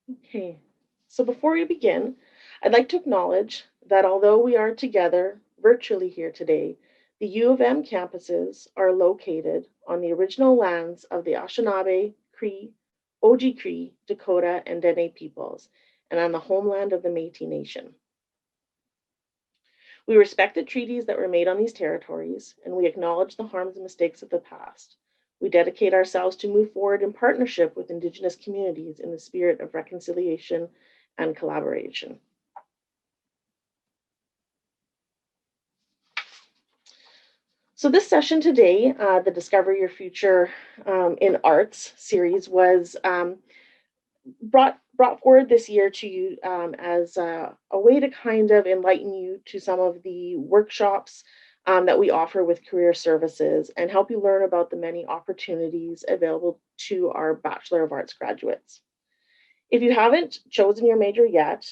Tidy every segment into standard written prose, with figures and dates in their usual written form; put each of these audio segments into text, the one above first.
Okay, so before we begin, I'd like to acknowledge that although we are together virtually here today, the U of M campuses are located on the original lands of the Anishinaabe, Cree, Oji-Cree, Dakota, and Dene peoples, and on the homeland of the Métis Nation. We respect the treaties that were made on these territories, and we acknowledge the harms and mistakes of the past. We dedicate ourselves to move forward in partnership with Indigenous communities in the spirit of reconciliation and collaboration. So, this session today, the Discover Your Future in Arts series, was brought forward this year to you as a way to kind of enlighten you to some of the workshops that we offer with career services and help you learn about the many opportunities available to our Bachelor of Arts graduates. If you haven't chosen your major yet,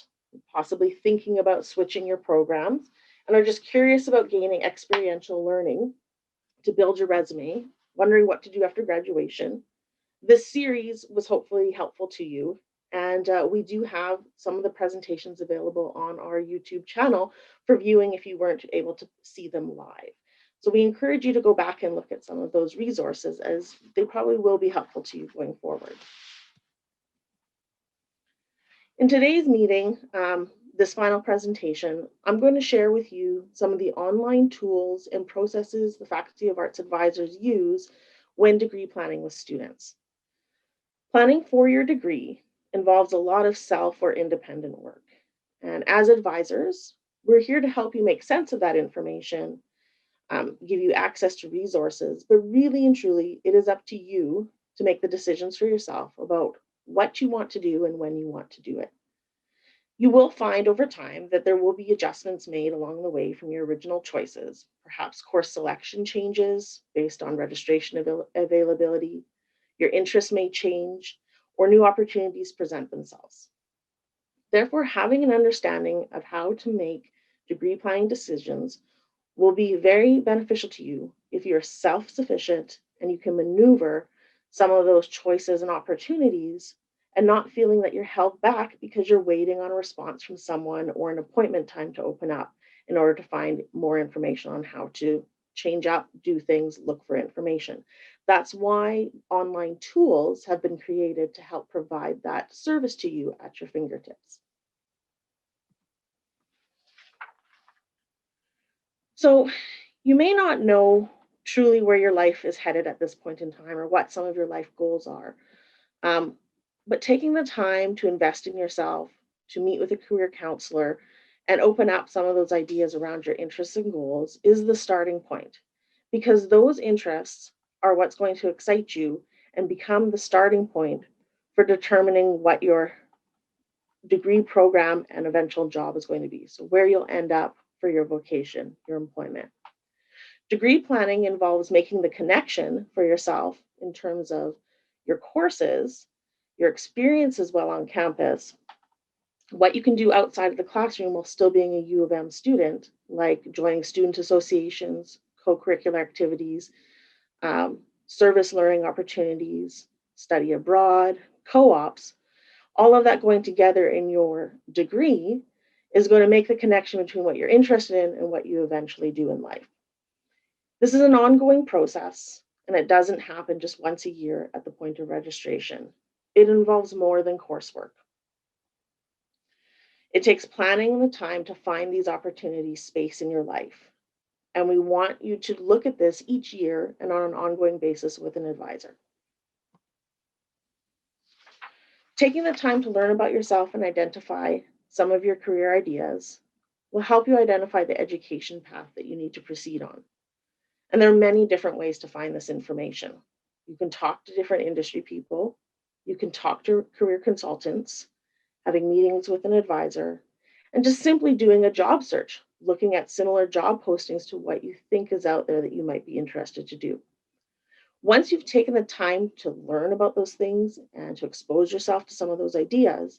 possibly thinking about switching your programs, and are just curious about gaining experiential learning to build your resume, wondering what to do after graduation, this series was hopefully helpful to you. And we do have some of the presentations available on our YouTube channel for viewing if you weren't able to see them live. So we encourage you to go back and look at some of those resources as they probably will be helpful to you going forward. In today's meeting, this final presentation, I'm going to share with you some of the online tools and processes the Faculty of Arts advisors use when degree planning with students. Planning for your degree involves a lot of self or independent work. And as advisors, we're here to help you make sense of that information, give you access to resources, but really and truly, it is up to you to make the decisions for yourself about what you want to do and when you want to do it. You will find over time that there will be adjustments made along the way from your original choices, perhaps course selection changes based on registration availability, your interests may change, or new opportunities present themselves. Therefore, having an understanding of how to make degree planning decisions will be very beneficial to you if you're self sufficient and you can maneuver some of those choices and opportunities and not feeling that you're held back because you're waiting on a response from someone or an appointment time to open up in order to find more information on how to change up, do things, look for information. That's why online tools have been created to help provide that service to you at your fingertips. So, you may not know truly where your life is headed at this point in time or what some of your life goals are. Um, but taking the time to invest in yourself, to meet with a career counselor, and open up some of those ideas around your interests and goals is the starting point because those interests are what's going to excite you and become the starting point for determining what your degree program and eventual job is going to be. So, where you'll end up for your vocation, your employment. Degree planning involves making the connection for yourself in terms of your courses, your experiences while on campus, what you can do outside of the classroom while still being a U of M student, like joining student associations, co curricular activities, service learning opportunities, study abroad, co ops, all of that going together in your degree is going to make the connection between what you're interested in and what you eventually do in life. This is an ongoing process, and it doesn't happen just once a year at the point of registration. It involves more than coursework. It takes planning and the time to find these opportunities space in your life. And we want you to look at this each year and on an ongoing basis with an advisor. Taking the time to learn about yourself and identify some of your career ideas will help you identify the education path that you need to proceed on. And there are many different ways to find this information. You can talk to different industry people, you can talk to career consultants, having meetings with an advisor, and just simply doing a job search, looking at similar job postings to what you think is out there that you might be interested to do. Once you've taken the time to learn about those things and to expose yourself to some of those ideas,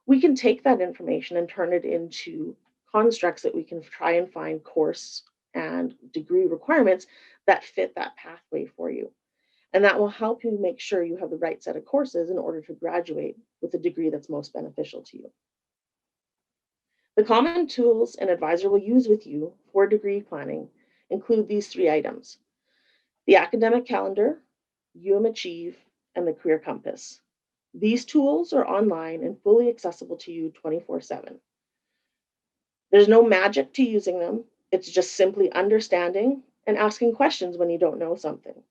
we can take that information and turn it into constructs that we can try and find course and degree requirements that fit that pathway for you. And that will help you make sure you have the right set of courses in order to graduate with the degree that's most beneficial to you. The common tools an advisor will use with you for degree planning include these three items: the academic calendar, Achieve, and the career compass. These tools are online and fully accessible to you 24/7. There's no magic to using them. It's just simply understanding and asking questions when you don't know something.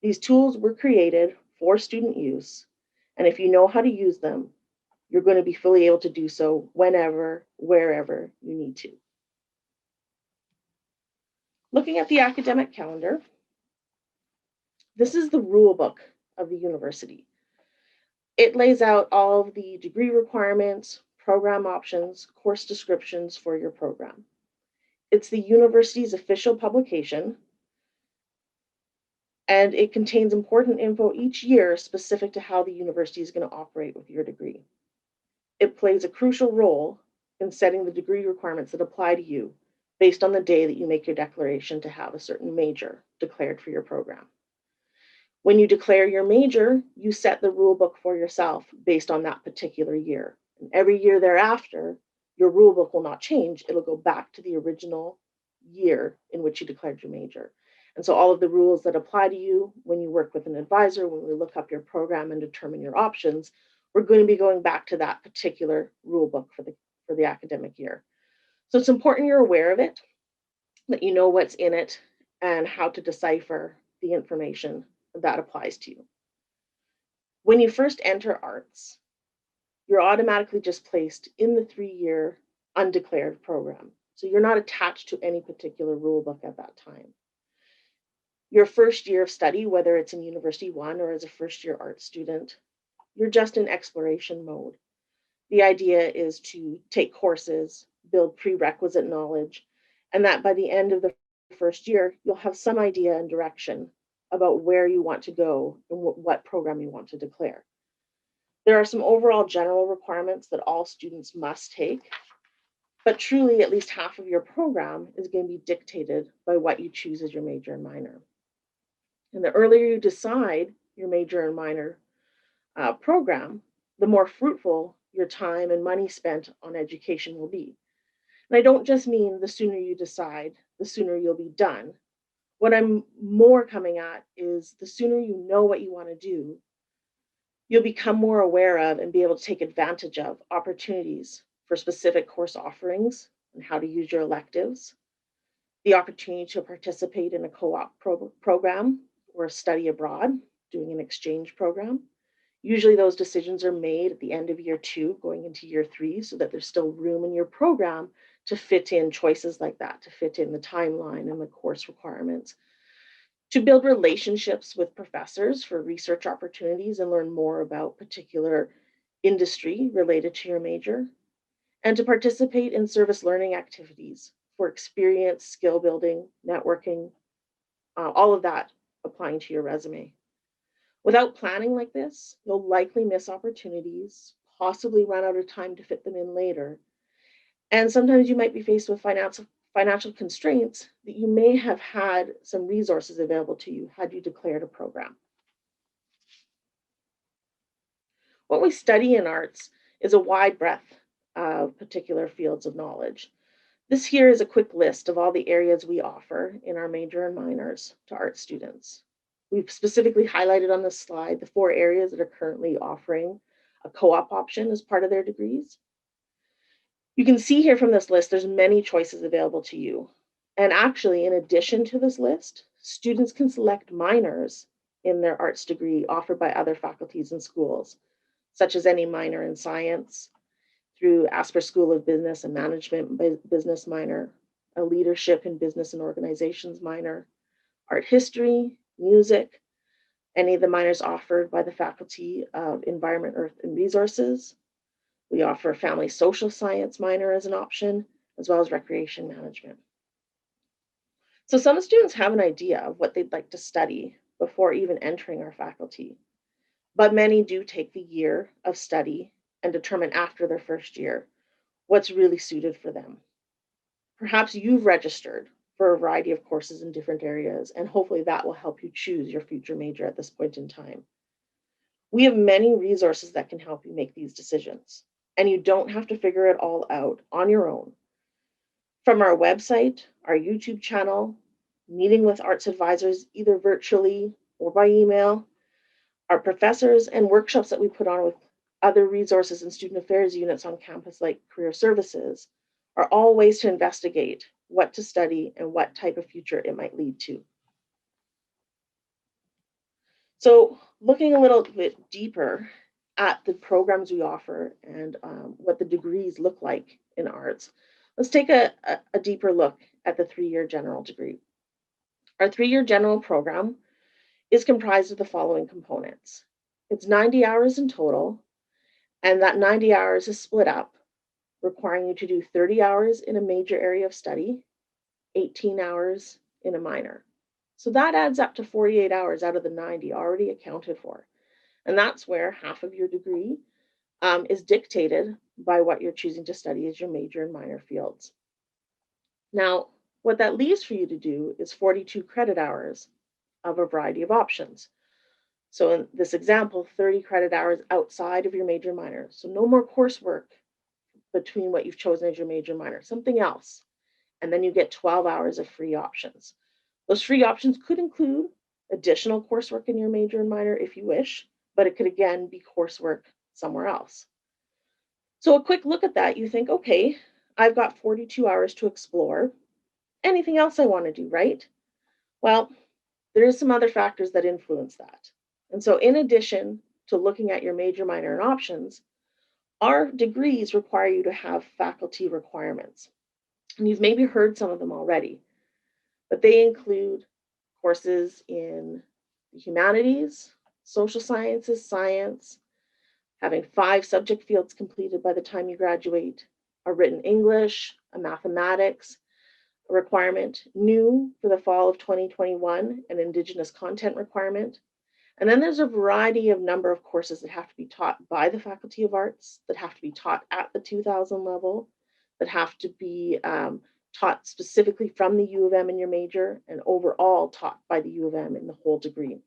These tools were created for student use, and if you know how to use them, you're going to be fully able to do so whenever, wherever you need to. Looking at the academic calendar, this is the rule book of the university. It lays out all of the degree requirements, program options, course descriptions for your program. It's the university's official publication, and it contains important info each year specific to how the university is going to operate with your degree. It plays a crucial role in setting the degree requirements that apply to you based on the day that you make your declaration to have a certain major declared for your program. When you declare your major, you set the rule book for yourself based on that particular year. And every year thereafter, your rule book will not change. It'll go back to the original year in which you declared your major. And so all of the rules that apply to you when you work with an advisor, when we look up your program and determine your options, we're going to be going back to that particular rule book for the academic year. So it's important you're aware of it, that you know what's in it and how to decipher the information that applies to you. When you first enter arts, you're automatically just placed in the 3-year undeclared program. So you're not attached to any particular rule book at that time. Your first year of study, whether it's in University 1 or as a first-year art student, you're just in exploration mode. The idea is to take courses, build prerequisite knowledge, and that by the end of the first year, you'll have some idea and direction about where you want to go and what program you want to declare. There are some overall general requirements that all students must take, but truly at least half of your program is going to be dictated by what you choose as your major and minor. And the earlier you decide your major and minor program, the more fruitful your time and money spent on education will be. And I don't just mean the sooner you decide, the sooner you'll be done. What I'm more coming at is the sooner you know what you want to do, you'll become more aware of and be able to take advantage of opportunities for specific course offerings and how to use your electives, the opportunity to participate in a co-op program or a study abroad, doing an exchange program. Usually those decisions are made at the end of year 2, going into year 3, so that there's still room in your program to fit in choices like that, to fit in the timeline and the course requirements, to build relationships with professors for research opportunities and learn more about particular industry related to your major, and to participate in service learning activities for experience, skill building, networking, all of that applying to your resume. Without planning like this, you'll likely miss opportunities, possibly run out of time to fit them in later. And sometimes you might be faced with financial constraints that you may have had some resources available to you had you declared a program. What we study in arts is a wide breadth of particular fields of knowledge. This here is a quick list of all the areas we offer in our major and minors to art students. We've specifically highlighted on this slide the 4 areas that are currently offering a co-op option as part of their degrees. You can see here from this list, there's many choices available to you. And actually, in addition to this list, students can select minors in their arts degree offered by other faculties and schools, such as any minor in science, through Asper School of Business and Management business minor, a leadership in business and organizations minor, art history, music, any of the minors offered by the Faculty of Environment, Earth, and Resources. We offer a family social science minor as an option, as well as recreation management. So some students have an idea of what they'd like to study before even entering our faculty, but many do take the year of study and determine after their first year what's really suited for them. Perhaps you've registered for a variety of courses in different areas, and hopefully that will help you choose your future major at this point in time. We have many resources that can help you make these decisions, and you don't have to figure it all out on your own. From our website, our YouTube channel, meeting with arts advisors either virtually or by email, our professors and workshops that we put on with other resources and student affairs units on campus like career services are all ways to investigate what to study and what type of future it might lead to. So looking a little bit deeper at the programs we offer and what the degrees look like in arts, let's take a deeper look at the 3-year general degree. Our 3-year general program is comprised of the following components. It's 90 hours in total, and that 90 hours is split up, requiring you to do 30 hours in a major area of study, 18 hours in a minor. So that adds up to 48 hours out of the 90 already accounted for. And that's where half of your degree is dictated by what you're choosing to study as your major and minor fields. Now, what that leaves for you to do is 42 credit hours of a variety of options. So in this example, 30 credit hours outside of your major and minor. So no more coursework between what you've chosen as your major and minor, something else. And then you get 12 hours of free options. Those free options could include additional coursework in your major and minor if you wish, but it could again be coursework somewhere else. So a quick look at that, you think, okay, I've got 42 hours to explore. Anything else I want to do, right? Well, there are some other factors that influence that. And so in addition to looking at your major, minor, and options, our degrees require you to have faculty requirements. And you've maybe heard some of them already, but they include courses in the humanities, social sciences, science, having 5 subject fields completed by the time you graduate, a written English, a mathematics, a requirement new for the fall of 2021, an Indigenous content requirement. And then there's a variety of number of courses that have to be taught by the Faculty of Arts, that have to be taught at the 2000 level, that have to be taught specifically from the U of M in your major, and overall taught by the U of M in the whole degree.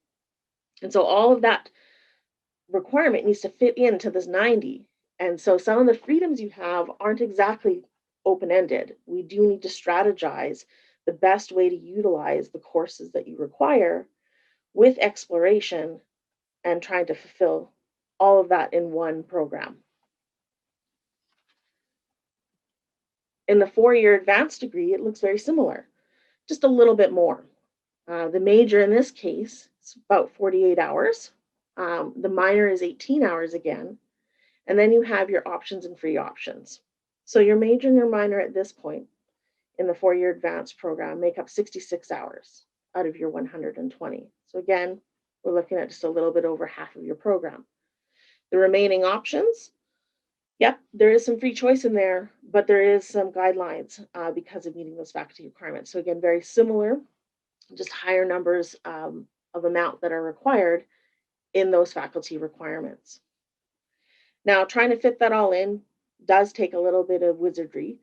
And so all of that requirement needs to fit into this 90. And so some of the freedoms you have aren't exactly open-ended. We do need to strategize the best way to utilize the courses that you require with exploration and trying to fulfill all of that in one program. In the 4-year advanced degree, it looks very similar, just a little bit more. The major in this case is about 48 hours. The minor is 18 hours again. And then you have your options and free options. So your major and your minor at this point in the 4-year advanced program make up 66 hours out of your 120. So again, we're looking at just a little bit over half of your program. The remaining options, yep, there is some free choice in there, but there is some guidelines because of meeting those faculty requirements. So again, very similar, just higher numbers of amount that are required in those faculty requirements. Now, trying to fit that all in does take a little bit of wizardry,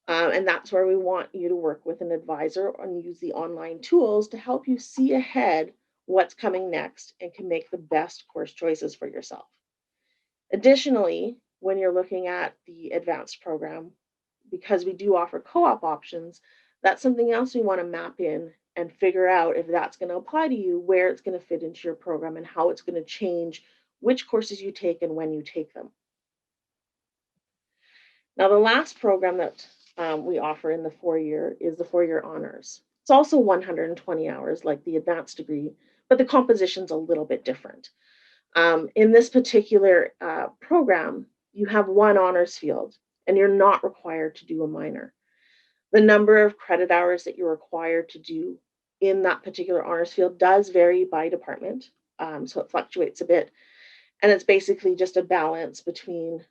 and that's where we want you to work with an advisor and use the online tools to help you see ahead what's coming next and can make the best course choices for yourself. Additionally, when you're looking at the advanced program, because we do offer co-op options, that's something else we want to map in and figure out if that's going to apply to you, where it's going to fit into your program, and how it's going to change which courses you take and when you take them. Now, the last program that we offer in the 4-year is the 4-year honors. It's also 120 hours like the advanced degree, but the composition's a little bit different. In this particular program, you have 1 honors field, and you're not required to do a minor. The number of credit hours that you're required to do in that particular honors field does vary by department, so it fluctuates a bit. And it's basically just a balance between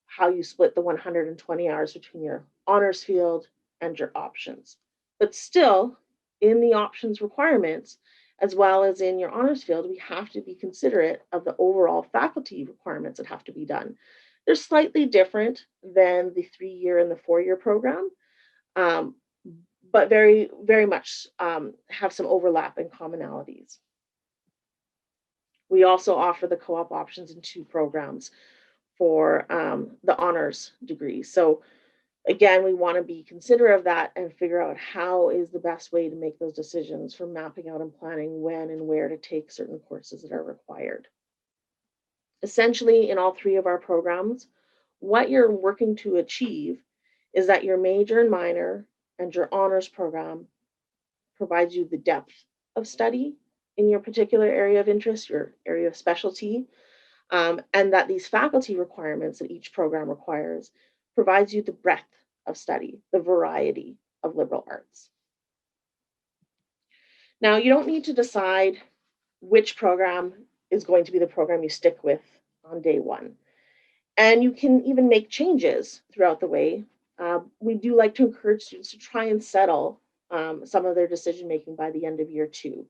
how you split the 120 hours between your honors field and your options. But still, in the options requirements, as well as in your honors field, we have to be considerate of the overall faculty requirements that have to be done. They're slightly different than the 3-year and the 4-year program, but very, very much have some overlap and commonalities. We also offer the co-op options in 2 programs for the honors degree. So again, we want to be considerate of that and figure out how is the best way to make those decisions for mapping out and planning when and where to take certain courses that are required. Essentially, in all 3 of our programs, what you're working to achieve is that your major and minor and your honors program provides you the depth of study in your particular area of interest, your area of specialty, and that these faculty requirements that each program requires provides you the breadth of study, the variety of liberal arts. Now, you don't need to decide which program is going to be the program you stick with on day one. And you can even make changes throughout the way. We do like to encourage students to try and settle some of their decision making by the end of year 2.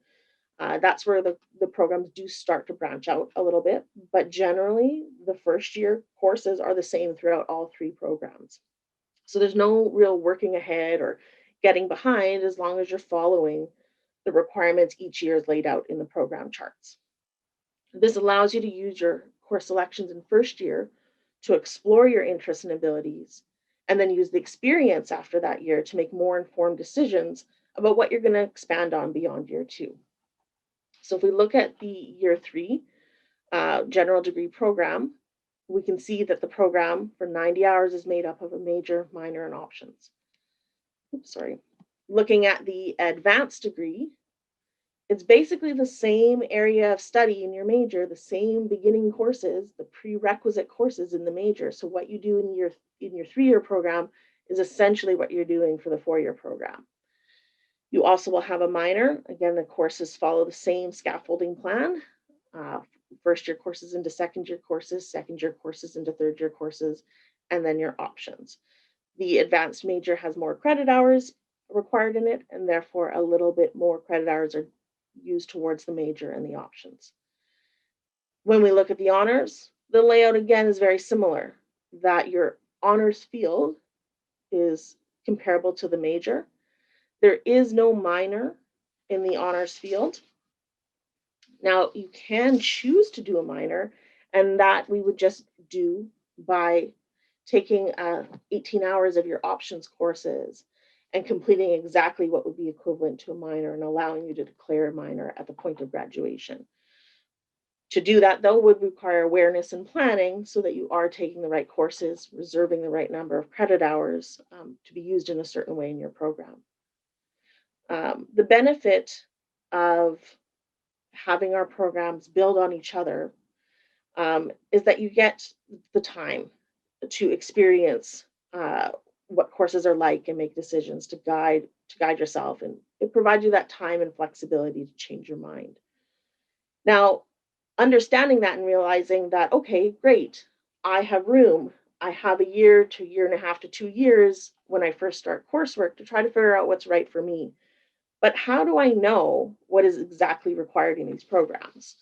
That's where the programs do start to branch out a little bit, but generally the first year courses are the same throughout all 3 programs. So there's no real working ahead or getting behind as long as you're following the requirements each year is laid out in the program charts. This allows you to use your course selections in first year to explore your interests and abilities, and then use the experience after that year to make more informed decisions about what you're going to expand on beyond year 2. So if we look at the year 3 general degree program, we can see that the program for 90 hours is made up of a major, minor, and options. Oops, sorry. Looking at the advanced degree, it's basically the same area of study in your major, the same beginning courses, the prerequisite courses in the major. So what you do in your 3-year program is essentially what you're doing for the 4-year program. You also will have a minor. Again, the courses follow the same scaffolding plan. First year courses into second year courses, second year courses into third year courses, and then your options. The advanced major has more credit hours required in it, and therefore a little bit more credit hours are used towards the major and the options. When we look at the honors, the layout again is very similar, that your honors field is comparable to the major. There is no minor in the honors field. Now, you can choose to do a minor, and that we would just do by taking 18 hours of your options courses and completing exactly what would be equivalent to a minor and allowing you to declare a minor at the point of graduation. To do that, though, would require awareness and planning so that you are taking the right courses, reserving the right number of credit hours to be used in a certain way in your program. The benefit of having our programs build on each other is that you get the time to experience what courses are like and make decisions to guide yourself, and it provides you that time and flexibility to change your mind. Now, understanding that and realizing that, okay, great, I have room. I have a year to year and a half to 2 years when I first start coursework to try to figure out what's right for me. But how do I know what is exactly required in these programs?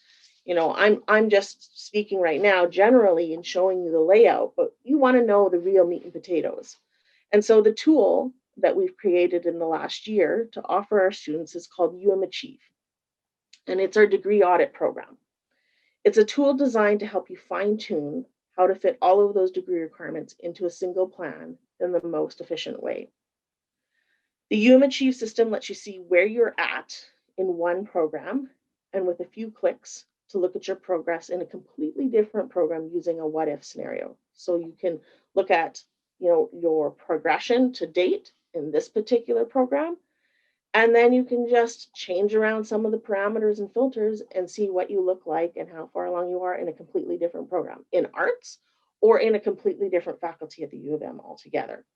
You know, I'm just speaking right now generally and showing you the layout, but you want to know the real meat and potatoes. And so the tool that we've created in the last year to offer our students is called Achieve, and it's our degree audit program. It's a tool designed to help you fine-tune how to fit all of those degree requirements into a single plan in the most efficient way. The Achieve system lets you see where you're at in one program, and with a few clicks to look at your progress in a completely different program using a what-if scenario. So you can look at, your progression to date in this particular program, and then you can just change around some of the parameters and filters and see what you look like and how far along you are in a completely different program in arts or in a completely different faculty at the U of M altogether.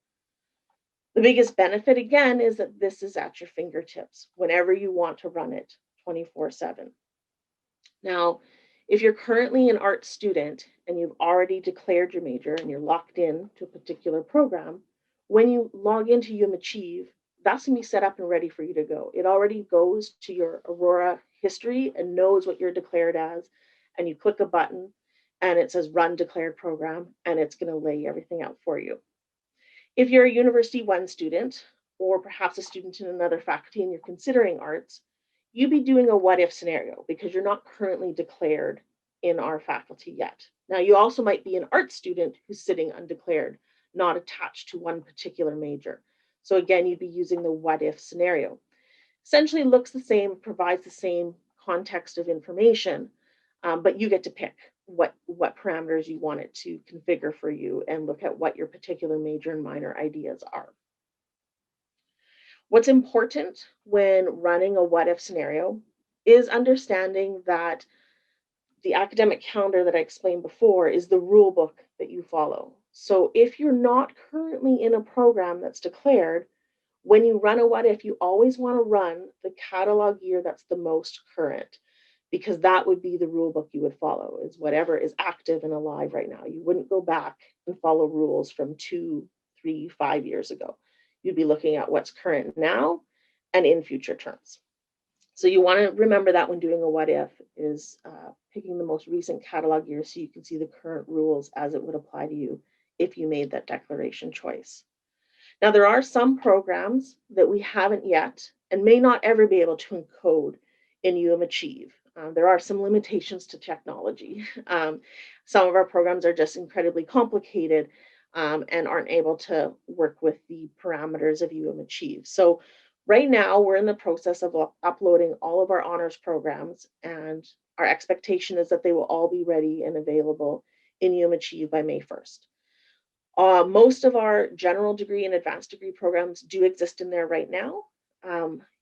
The biggest benefit, again, is that this is at your fingertips whenever you want to run it 24/7. Now, if you're currently an art student and you've already declared your major and you're locked in to a particular program, when you log into Achieve, that's going to be set up and ready for you to go. It already goes to your Aurora history and knows what you're declared as, and you click a button and it says Run Declared Program, and it's going to lay everything out for you. If you're a University 1 student or perhaps a student in another faculty and you're considering arts, you'd be doing a what if scenario because you're not currently declared in our faculty yet. Now, you also might be an art student who's sitting undeclared, not attached to one particular major. So again, you'd be using the what if scenario. Essentially looks the same, provides the same context of information, but you get to pick what parameters you want it to configure for you and look at what your particular major and minor ideas are. What's important when running a what if scenario is understanding that the academic calendar that I explained before is the rule book that you follow. So if you're not currently in a program that's declared, when you run a what if, you always want to run the catalog year that's the most current, because that would be the rule book you would follow, is whatever is active and alive right now. You wouldn't go back and follow rules from 2, 3, 5 years ago. You'd be looking at what's current now and in future terms. So you want to remember that when doing a what if is picking the most recent catalog year so you can see the current rules as it would apply to you if you made that declaration choice. Now, there are some programs that we haven't yet and may not ever be able to encode in Achieve. There are some limitations to technology. Some of our programs are just incredibly complicated and aren't able to work with the parameters of Achieve. So right now, we're in the process of uploading all of our honors programs, and our expectation is that they will all be ready and available in Achieve by May 1st. Most of our general degree and advanced degree programs do exist in there right now.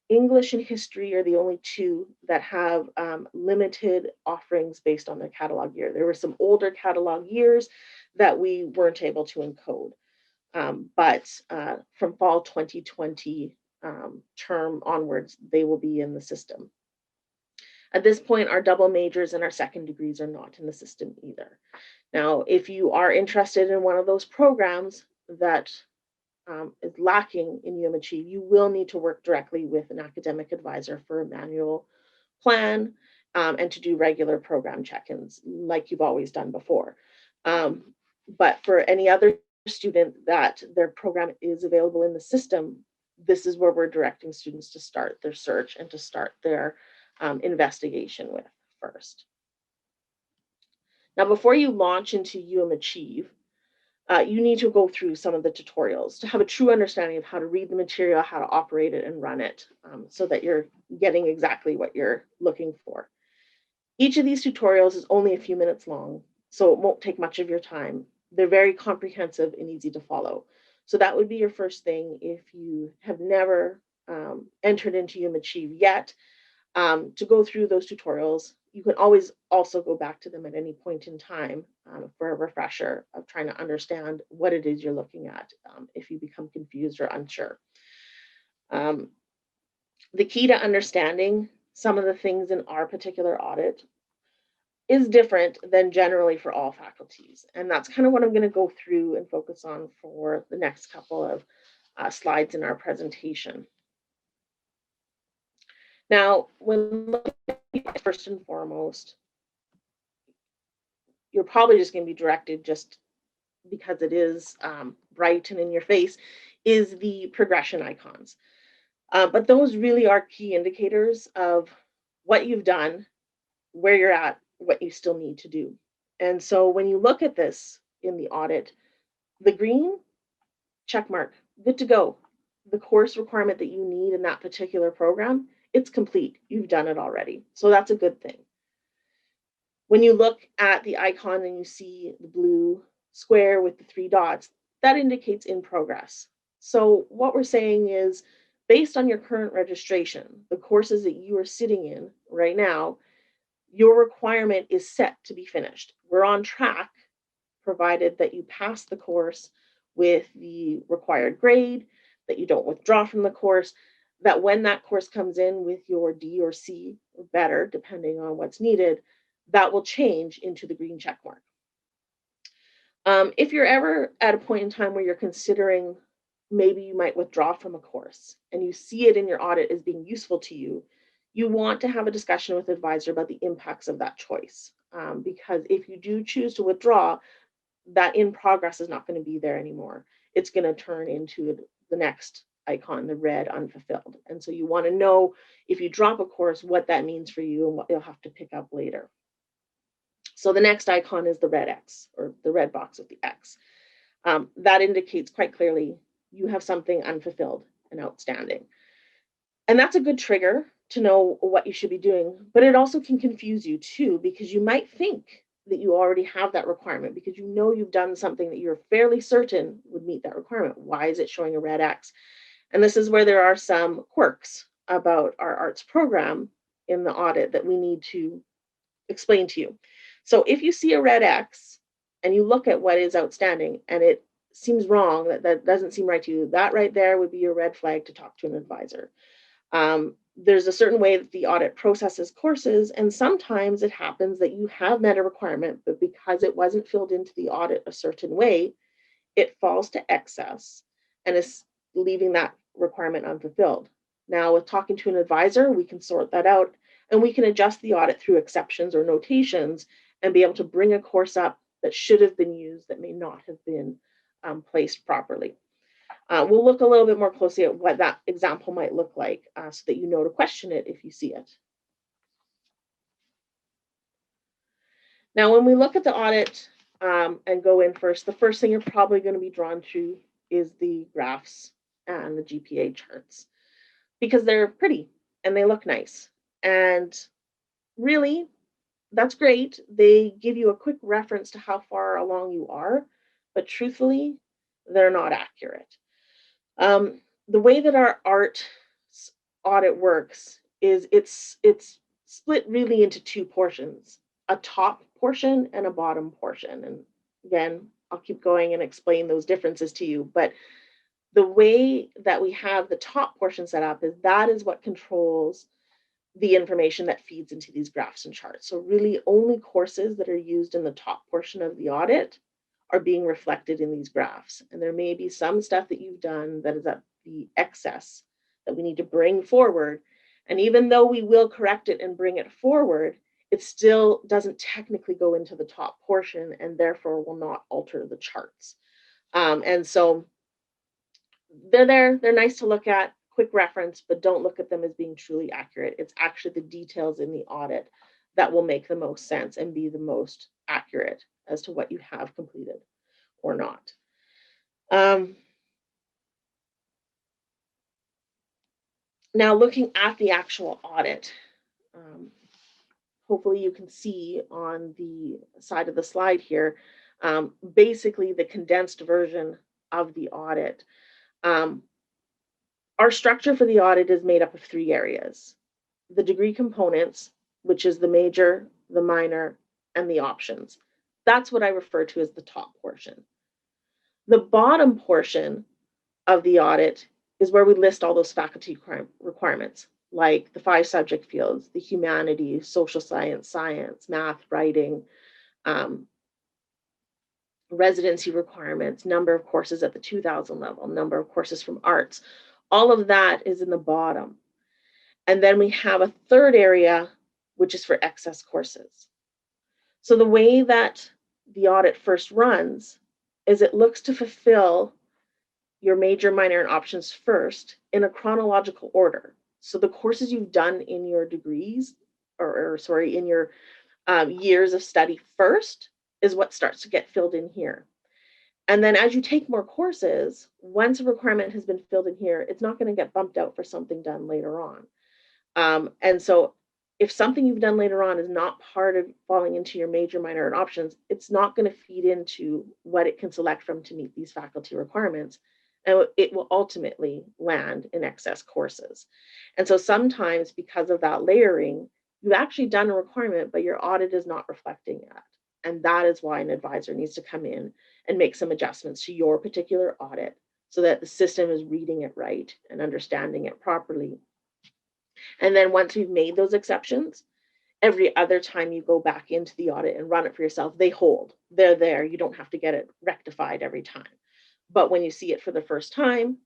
English and history are the only two that have limited offerings based on their catalog year. There were some older catalog years that we weren't able to encode, but from fall 2020 term onwards, they will be in the system. At this point, our double majors and our second degrees are not in the system either. Now, if you are interested in one of those programs that is lacking in Achieve, you will need to work directly with an academic advisor for a manual plan and to do regular program check-ins like you've always done before. But for any other student that their program is available in the system, this is where we're directing students to start their search and to start their investigation with first. Now, before you launch into Achieve, you need to go through some of the tutorials to have a true understanding of how to read the material, how to operate it and run it, so that you're getting exactly what you're looking for. Each of these tutorials is only a few minutes long, so it won't take much of your time. They're very comprehensive and easy to follow. So that would be your first thing if you have never entered into Achieve yet. To go through those tutorials, you can always also go back to them at any point in time for a refresher of trying to understand what it is you're looking at if you become confused or unsure. The key to understanding some of the things in our particular audit is different than generally for all faculties. And that's kind of what I'm going to go through and focus on for the next couple of slides in our presentation. Now, when looking at first and foremost, you're probably just going to be directed, just because it is bright and in your face, is the progression icons. But those really are key indicators of what you've done, where you're at, what you still need to do. And so when you look at this in the audit, the green, check mark, good to go. The course requirement that you need in that particular program, it's complete. You've done it already. So that's a good thing. When you look at the icon and you see the blue square with the 3 dots, that indicates in progress. So what we're saying is, based on your current registration, the courses that you are sitting in right now, your requirement is set to be finished. We're on track, provided that you pass the course with the required grade, that you don't withdraw from the course, that when that course comes in with your D or C or better, depending on what's needed, that will change into the green check mark. If you're ever at a point in time where you're considering maybe you might withdraw from a course and you see it in your audit as being useful to you, you want to have a discussion with the advisor about the impacts of that choice. Because if you do choose to withdraw, that in progress is not going to be there anymore. It's going to turn into the next icon, the red unfulfilled. And so you want to know if you drop a course, what that means for you and what you'll have to pick up later. So the next icon is the red X, or the red box with the X. That indicates quite clearly you have something unfulfilled and outstanding. And that's a good trigger to know what you should be doing, but it also can confuse you too, because you might think that you already have that requirement because you know you've done something that you're fairly certain would meet that requirement. Why is it showing a red X? And this is where there are some quirks about our arts program in the audit that we need to explain to you. So if you see a red X and you look at what is outstanding and it seems wrong, that doesn't seem right to you, that right there would be your red flag to talk to an advisor. There's a certain way that the audit processes courses, and sometimes it happens that you have met a requirement, but because it wasn't filled into the audit a certain way, it falls to excess and is leaving that requirement unfulfilled. Now, with talking to an advisor, we can sort that out and we can adjust the audit through exceptions or notations and be able to bring a course up that should have been used that may not have been placed properly. We'll look a little bit more closely at what that example might look like so that you know to question it if you see it. Now, when we look at the audit and go in first, the first thing you're probably going to be drawn to is the graphs and the GPA charts because they're pretty and they look nice. And really, that's great. They give you a quick reference to how far along you are, but truthfully, they're not accurate. The way that our art audit works is it's split really into two portions, a top portion and a bottom portion. And again, I'll keep going and explain those differences to you. But the way that we have the top portion set up is that is what controls the information that feeds into these graphs and charts. So really only courses that are used in the top portion of the audit are being reflected in these graphs. And there may be some stuff that you've done that is at the excess that we need to bring forward. And even though we will correct it and bring it forward, it still doesn't technically go into the top portion and therefore will not alter the charts. And so they're there, they're nice to look at, quick reference, but don't look at them as being truly accurate. It's actually the details in the audit that will make the most sense and be the most accurate as to what you have completed or not. Now, looking at the actual audit, hopefully you can see on the side of the slide here, basically the condensed version of the audit. Our structure for the audit is made up of three areas: the degree components, which is the major, the minor, and the options. That's what I refer to as the top portion. The bottom portion of the audit is where we list all those faculty requirements, like the 5 subject fields, the humanities, social science, science, math, writing, residency requirements, number of courses at the 2000 level, number of courses from arts. All of that is in the bottom. And then we have a third area, which is for excess courses. So the way that the audit first runs is it looks to fulfill your major, minor, and options first in a chronological order. So the courses you've done in your degrees, in your years of study first is what starts to get filled in here. And then as you take more courses, once a requirement has been filled in here, it's not going to get bumped out for something done later on. And so if something you've done later on is not part of falling into your major, minor, and options, it's not going to feed into what it can select from to meet these faculty requirements. And it will ultimately land in excess courses. And so sometimes because of that layering, you've actually done a requirement, but your audit is not reflecting that. And that is why an advisor needs to come in and make some adjustments to your particular audit so that the system is reading it right and understanding it properly. And then once we've made those exceptions, every other time you go back into the audit and run it for yourself, they hold. They're there. You don't have to get it rectified every time. But when you see it for the first time,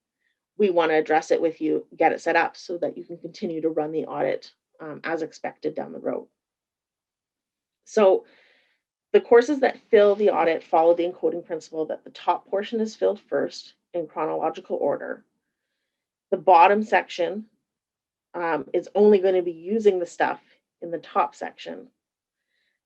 we want to address it with you, get it set up so that you can continue to run the audit as expected down the road. So the courses that fill the audit follow the encoding principle that the top portion is filled first in chronological order. The bottom section is only going to be using the stuff in the top section.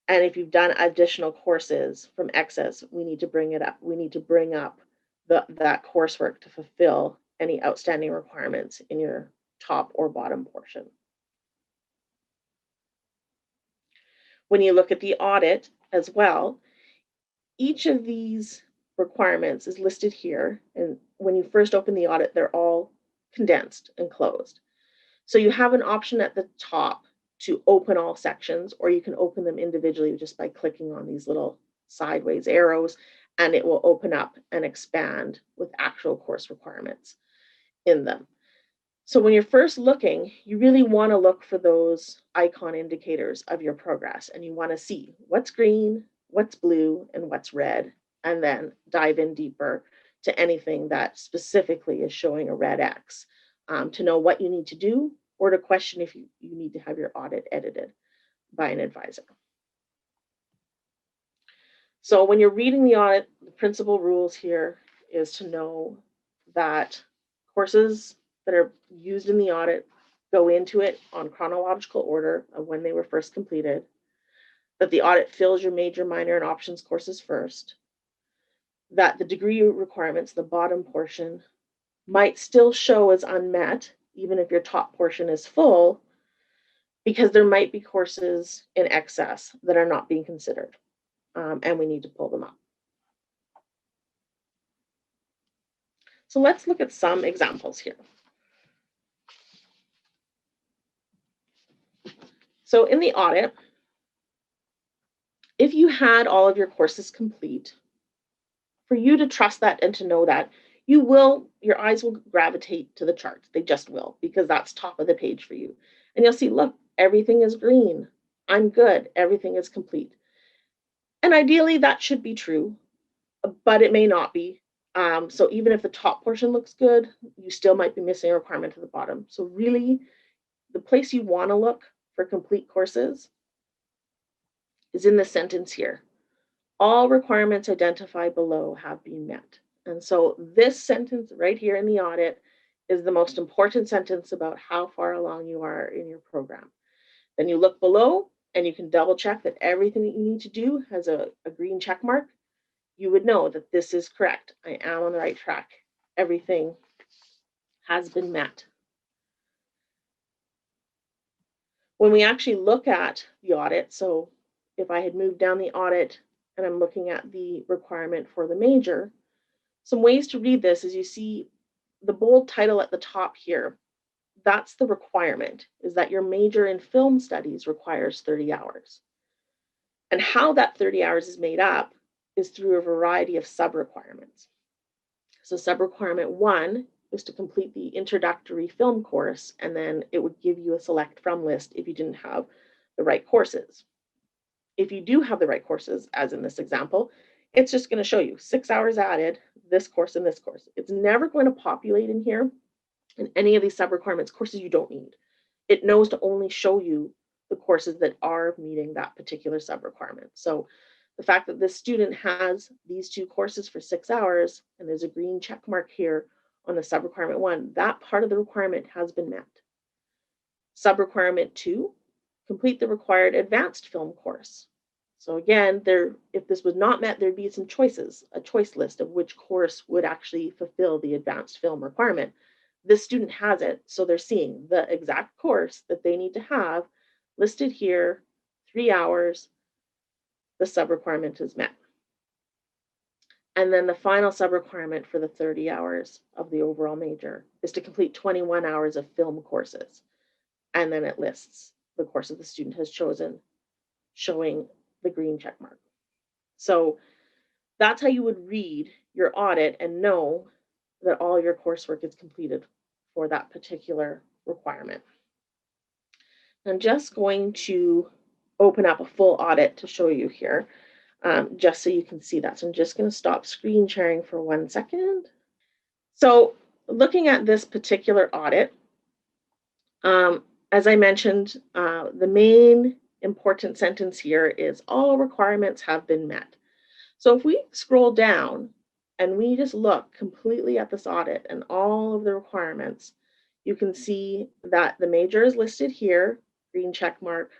And if you've done additional courses from excess, we need to bring it up. We need to bring up that coursework to fulfill any outstanding requirements in your top or bottom portion. When you look at the audit as well, each of these requirements is listed here. And when you first open the audit, they're all condensed and closed. So you have an option at the top to open all sections, or you can open them individually just by clicking on these little sideways arrows, and it will open up and expand with actual course requirements in them. So when you're first looking, you really want to look for those icon indicators of your progress, and you want to see what's green, what's blue, and what's red, and then dive in deeper to anything that specifically is showing a red X to know what you need to do, or to question if you need to have your audit edited by an advisor. So when you're reading the audit, the principal rules here is to know that courses that are used in the audit go into it on chronological order of when they were first completed, that the audit fills your major, minor, and options courses first, that the degree requirements, the bottom portion, might still show as unmet, even if your top portion is full, because there might be courses in excess that are not being considered, and we need to pull them up. So let's look at some examples here. So in the audit, if you had all of your courses complete, for you to trust that and to know that, your eyes will gravitate to the charts. They just will, because that's top of the page for you. And you'll see, look, everything is green. I'm good. Everything is complete. And ideally, that should be true, but it may not be. So even if the top portion looks good, you still might be missing a requirement at the bottom. So really, the place you want to look for complete courses is in the sentence here. All requirements identified below have been met. And so this sentence right here in the audit is the most important sentence about how far along you are in your program. Then you look below and you can double check that everything that you need to do has a green check mark. You would know that this is correct. I am on the right track. Everything has been met. When we actually look at the audit, so if I had moved down the audit and I'm looking at the requirement for the major, some ways to read this is you see the bold title at the top here. That's the requirement, is that your major in film studies requires 30 hours. And how that 30 hours is made up is through a variety of sub-requirements. So sub-requirement 1 is to complete the introductory film course, and then it would give you a select from list if you didn't have the right courses. If you do have the right courses, as in this example, it's just going to show you 6 hours added, this course and this course. It's never going to populate in here in any of these sub-requirements courses you don't need. It knows to only show you the courses that are meeting that particular sub-requirement. So the fact that this student has these 2 courses for 6 hours, and there's a green check mark here on the sub-requirement 1, that part of the requirement has been met. Sub-requirement 2, complete the required advanced film course. So again, if this was not met, there'd be some choices, a choice list of which course would actually fulfill the advanced film requirement. This student has it, so they're seeing the exact course that they need to have listed here, 3 hours, the sub-requirement is met. And then the final sub-requirement for the 30 hours of the overall major is to complete 21 hours of film courses. And then it lists the courses the student has chosen, showing the green check mark. So that's how you would read your audit and know that all your coursework is completed for that particular requirement. I'm just going to open up a full audit to show you here, just so you can see that. So I'm just going to stop screen sharing for 1 second. So looking at this particular audit, as I mentioned, the main important sentence here is all requirements have been met. So if we scroll down and we just look completely at this audit and all of the requirements, You can see that the major is listed here, green check mark,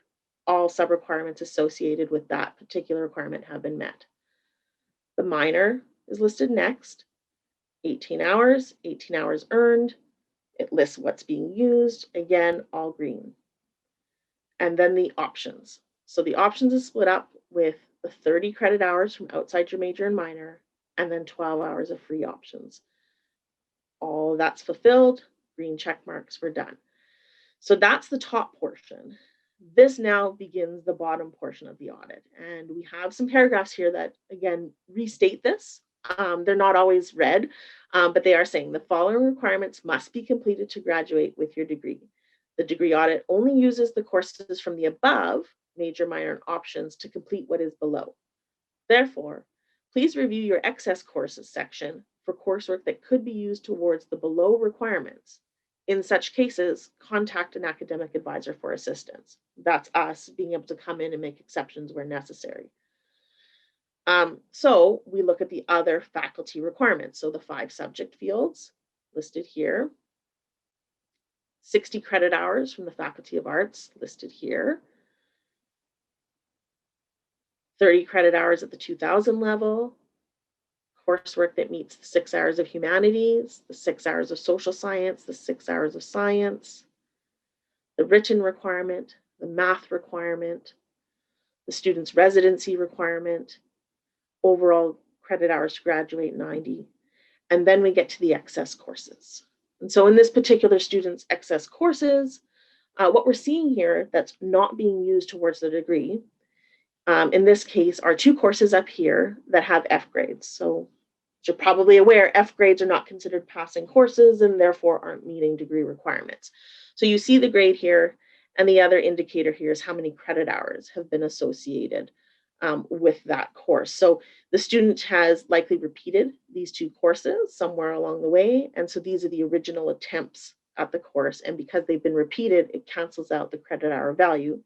all sub-requirements associated with that particular requirement have been met. The minor is listed next, 18 hours earned. It lists what's being used, again, all green. And then the options. So the options is split up with the 30 credit hours from outside your major and minor, and then 12 hours of free options. All of that's fulfilled, green check marks, we're done. So that's the top portion. This now begins the bottom portion of the audit. And we have some paragraphs here that, again, restate this. They're not always read, but they are saying the following requirements must be completed to graduate with your degree. The degree audit only uses the courses from the above, major, minor, and options, to complete what is below. Therefore, please review your excess courses section for coursework that could be used towards the below requirements. In such cases, contact an academic advisor for assistance. That's us being able to come in and make exceptions where necessary. So we look at the other faculty requirements. So the 5 subject fields listed here, 60 credit hours from the Faculty of Arts listed here, 30 credit hours at the 2000 level, coursework that meets the 6 hours of humanities, the 6 hours of social science, the 6 hours of science, the written requirement, the math requirement, the student's residency requirement, overall credit hours to graduate 90, and then we get to the excess courses. And so in this particular student's excess courses, what we're seeing here that's not being used towards the degree, in this case, are 2 courses up here that have F grades. So you're probably aware F grades are not considered passing courses and therefore aren't meeting degree requirements. So you see the grade here, and the other indicator here is how many credit hours have been associated with that course. So the student has likely repeated these 2 courses somewhere along the way, and so these are the original attempts at the course, and because they've been repeated, it cancels out the credit hour value,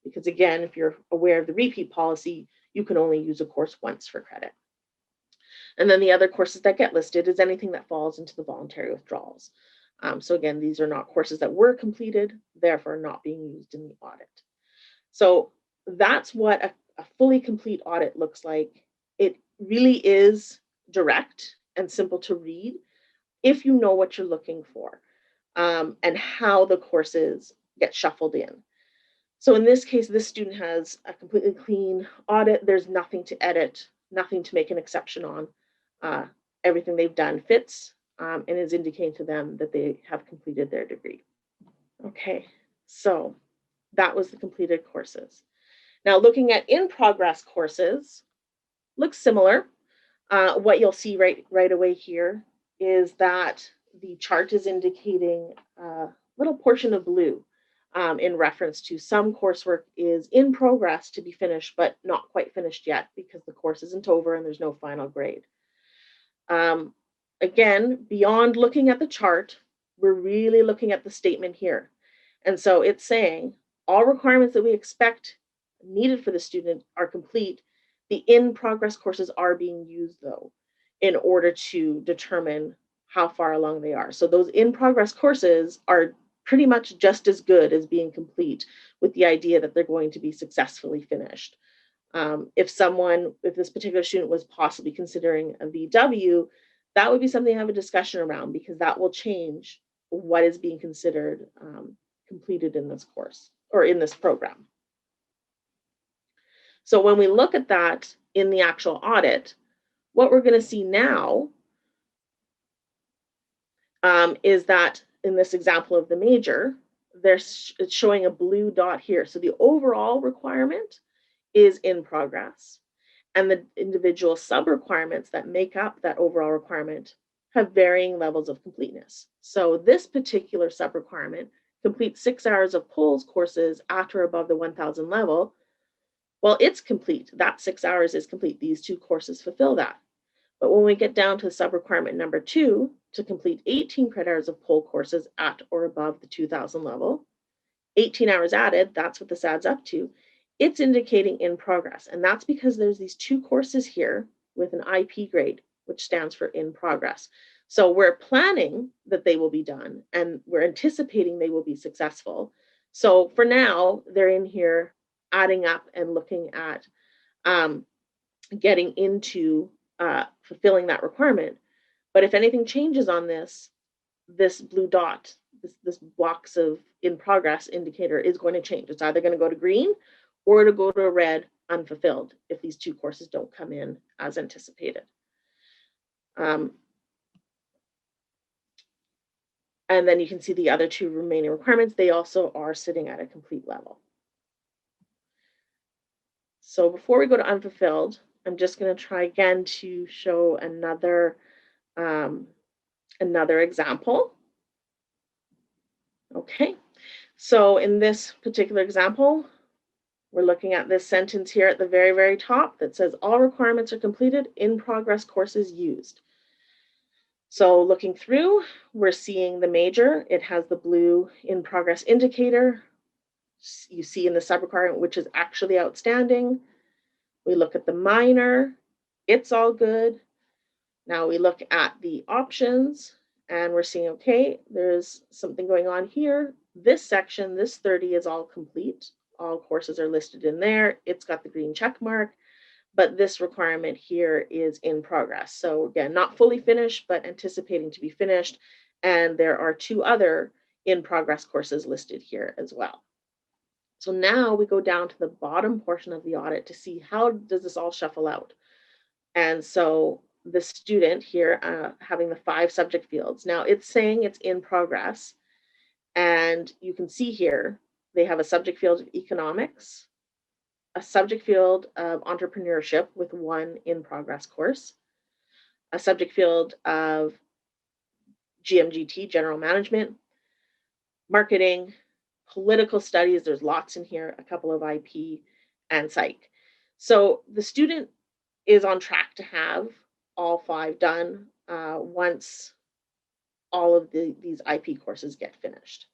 because again, if you're aware of the repeat policy, you can only use a course once for credit. And then the other courses that get listed is anything that falls into the voluntary withdrawals. So again, these are not courses that were completed, therefore not being used in the audit. So that's what a fully complete audit looks like. It really is direct and simple to read if you know what you're looking for and how the courses get shuffled in. So in this case, this student has a completely clean audit. There's nothing to edit, nothing to make an exception on. Everything they've done fits and is indicating to them that they have completed their degree. Okay, so that was the completed courses. Now looking at in-progress courses, looks similar. What you'll see right away here is that the chart is indicating a little portion of blue in reference to some coursework is in progress to be finished, but not quite finished yet because the course isn't over and there's no final grade. Again, beyond looking at the chart, we're really looking at the statement here. And so it's saying all requirements that we expect needed for the student are complete. The in-progress courses are being used, though, in order to determine how far along they are. So those in-progress courses are pretty much just as good as being complete, with the idea that they're going to be successfully finished. If this particular student was possibly considering a VW, that would be something to have a discussion around, because that will change what is being considered completed in this course or in this program. So when we look at that in the actual audit, what we're going to see now is that in this example of the major, it's showing a blue dot here. So the overall requirement is in progress, and the individual sub-requirements that make up that overall requirement have varying levels of completeness. So this particular sub-requirement completes 6 hours of POLS courses at or above the 1000 level. Well, it's complete. That 6 hours is complete. These 2 courses fulfill that. But when we get down to sub-requirement number 2, to complete 18 credit hours of POL courses at or above the 2000 level, 18 hours added, that's what this adds up to. It's indicating in progress. And that's because there's these 2 courses here with an IP grade, which stands for in progress. So we're planning that they will be done and we're anticipating they will be successful. So for now, they're in here adding up and looking at um, getting into fulfilling that requirement. But if anything changes on this blue dot, this box of in progress indicator is going to change. It's either going to go to green or to go to red, unfulfilled, if these two courses don't come in as anticipated. And then you can see the other two remaining requirements. They also are sitting at a complete level. So before we go to unfulfilled, I'm just going to try again to show another example. Okay, so in this particular example, we're looking at this sentence here at the very, very top that says all requirements are completed, in progress courses used. So looking through, we're seeing the major. It has the blue in progress indicator. You see in the sub-requirement, which is actually outstanding. We look at the minor. It's all good. Now we look at the options and we're seeing, okay, there's something going on here. This section, this 30 is all complete. All courses are listed in there. It's got the green check mark, but this requirement here is in progress. So again, not fully finished, but anticipating to be finished. And there are two other in progress courses listed here as well. So now we go down to the bottom portion of the audit to see how does this all shuffle out. And so the student here having the 5 subject fields. Now it's saying it's in progress. And you can see here, they have a subject field of economics, a subject field of entrepreneurship with 1 in progress course, a subject field of GMGT, general management, marketing, political studies, there's lots in here, a couple of IP, and psych. So the student is on track to have all 5 done once all of these IP courses get finished.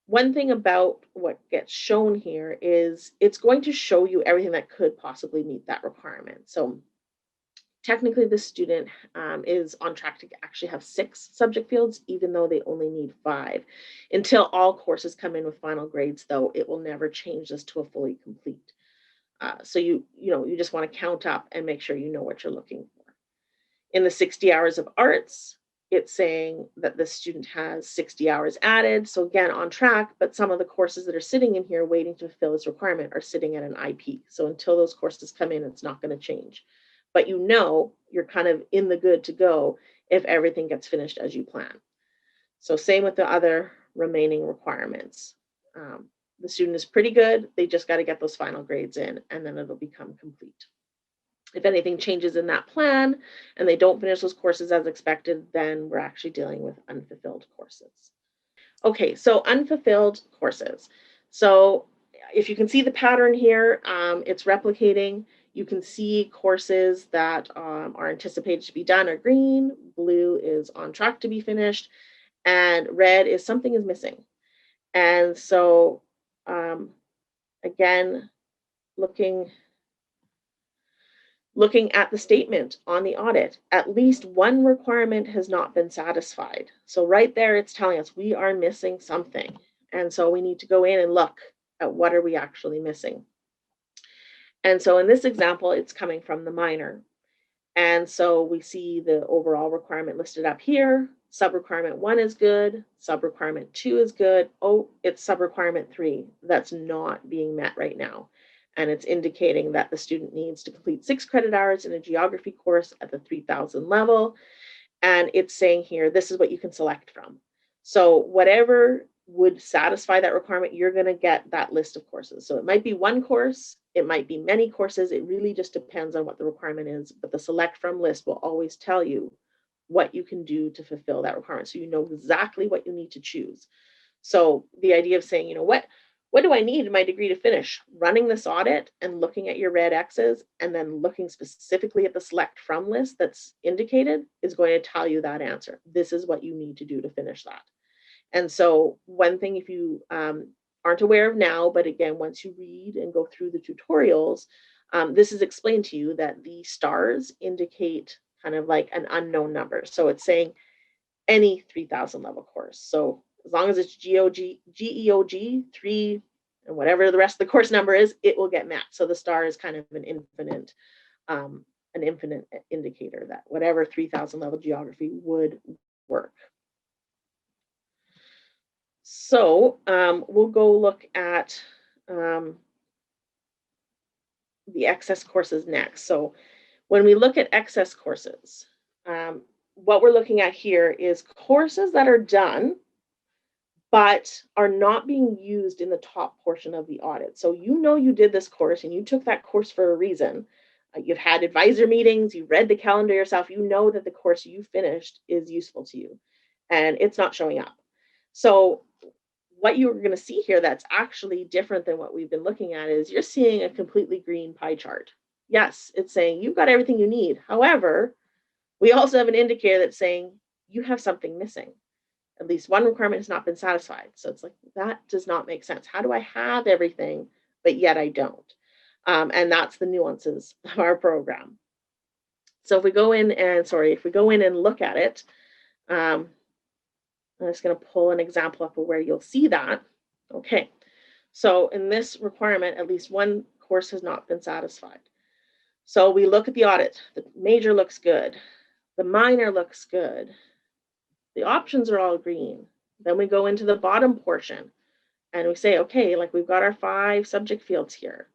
One thing about what gets shown here is it's going to show you everything that could possibly meet that requirement. So technically the student is on track to actually have 6 subject fields, even though they only need 5. Until all courses come in with final grades, though, it will never change this to a fully complete. So you just want to count up and make sure you know what you're looking for. In the 60 hours of arts, it's saying that the student has 60 hours added. So again, on track, but some of the courses that are sitting in here waiting to fulfill this requirement are sitting at an IP. So until those courses come in, it's not going to change. But you're kind of in the good to go if everything gets finished as you plan. So same with the other remaining requirements. The student is pretty good. They just got to get those final grades in, and then it'll become complete. If anything changes in that plan and they don't finish those courses as expected, then we're actually dealing with unfulfilled courses. Okay, so unfulfilled courses. So if you can see the pattern here, it's replicating. You can see courses that are anticipated to be done are green, blue is on track to be finished, and red is something is missing. And so again, looking at the statement on the audit, at least 1 requirement has not been satisfied. So right there, it's telling us we are missing something. And so we need to go in and look at what are we actually missing. And so in this example, it's coming from the minor. And so we see the overall requirement listed up here. Sub-requirement 1 is good. Sub-requirement 2 is good. Oh, it's sub-requirement 3 that's not being met right now. And it's indicating that the student needs to complete 6 credit hours in a geography course at the 3000 level. And it's saying here, this is what you can select from. So whatever would satisfy that requirement, you're going to get that list of courses. So it might be 1 course, it might be many courses. It really just depends on what the requirement is. But the select from list will always tell you what you can do to fulfill that requirement. So you know exactly what you need to choose. So the idea of saying, what do I need in my degree to finish? Running this audit and looking at your red X's and then looking specifically at the select from list that's indicated is going to tell you that answer. This is what you need to do to finish that. And so one thing, if you aren't aware of now, but again, once you read and go through the tutorials, this is explained to you that the stars indicate kind of like an unknown number. So it's saying any 3000 level course. So as long as it's GEOG 3 and whatever the rest of the course number is, it will get met. So the star is kind of an infinite indicator that whatever 3000 level geography would work. So we'll go look at the excess courses next. So when we look at excess courses, what we're looking at here is courses that are done but are not being used in the top portion of the audit. So you know you did this course and you took that course for a reason. You've had advisor meetings, you've read the calendar yourself, you know that the course you finished is useful to you and it's not showing up. So what you're going to see here that's actually different than what we've been looking at is you're seeing a completely green pie chart. Yes, it's saying you've got everything you need. However, we also have an indicator that's saying you have something missing. At least one requirement has not been satisfied. So it's like, that does not make sense. How do I have everything, but yet I don't? And that's the nuances of our program. So if we go in and look at it, I'm just going to pull an example up of where you'll see that. Okay, so in this requirement, at least one course has not been satisfied. So we look at the audit. The major looks good. The minor looks good. The options are all green. Then we go into the bottom portion and we say, okay, like we've got our 5 subject fields here.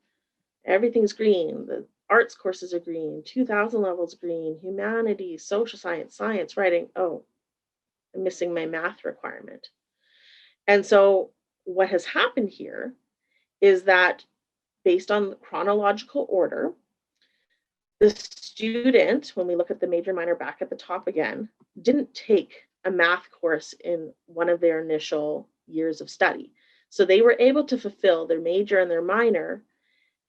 Everything's green. The arts courses are green. 2000 levels green. Humanities, social science, science, writing. Oh, I'm missing my math requirement. And so what has happened here is that based on the chronological order, the student, when we look at the major minor back at the top again, didn't take a math course in one of their initial years of study. So they were able to fulfill their major and their minor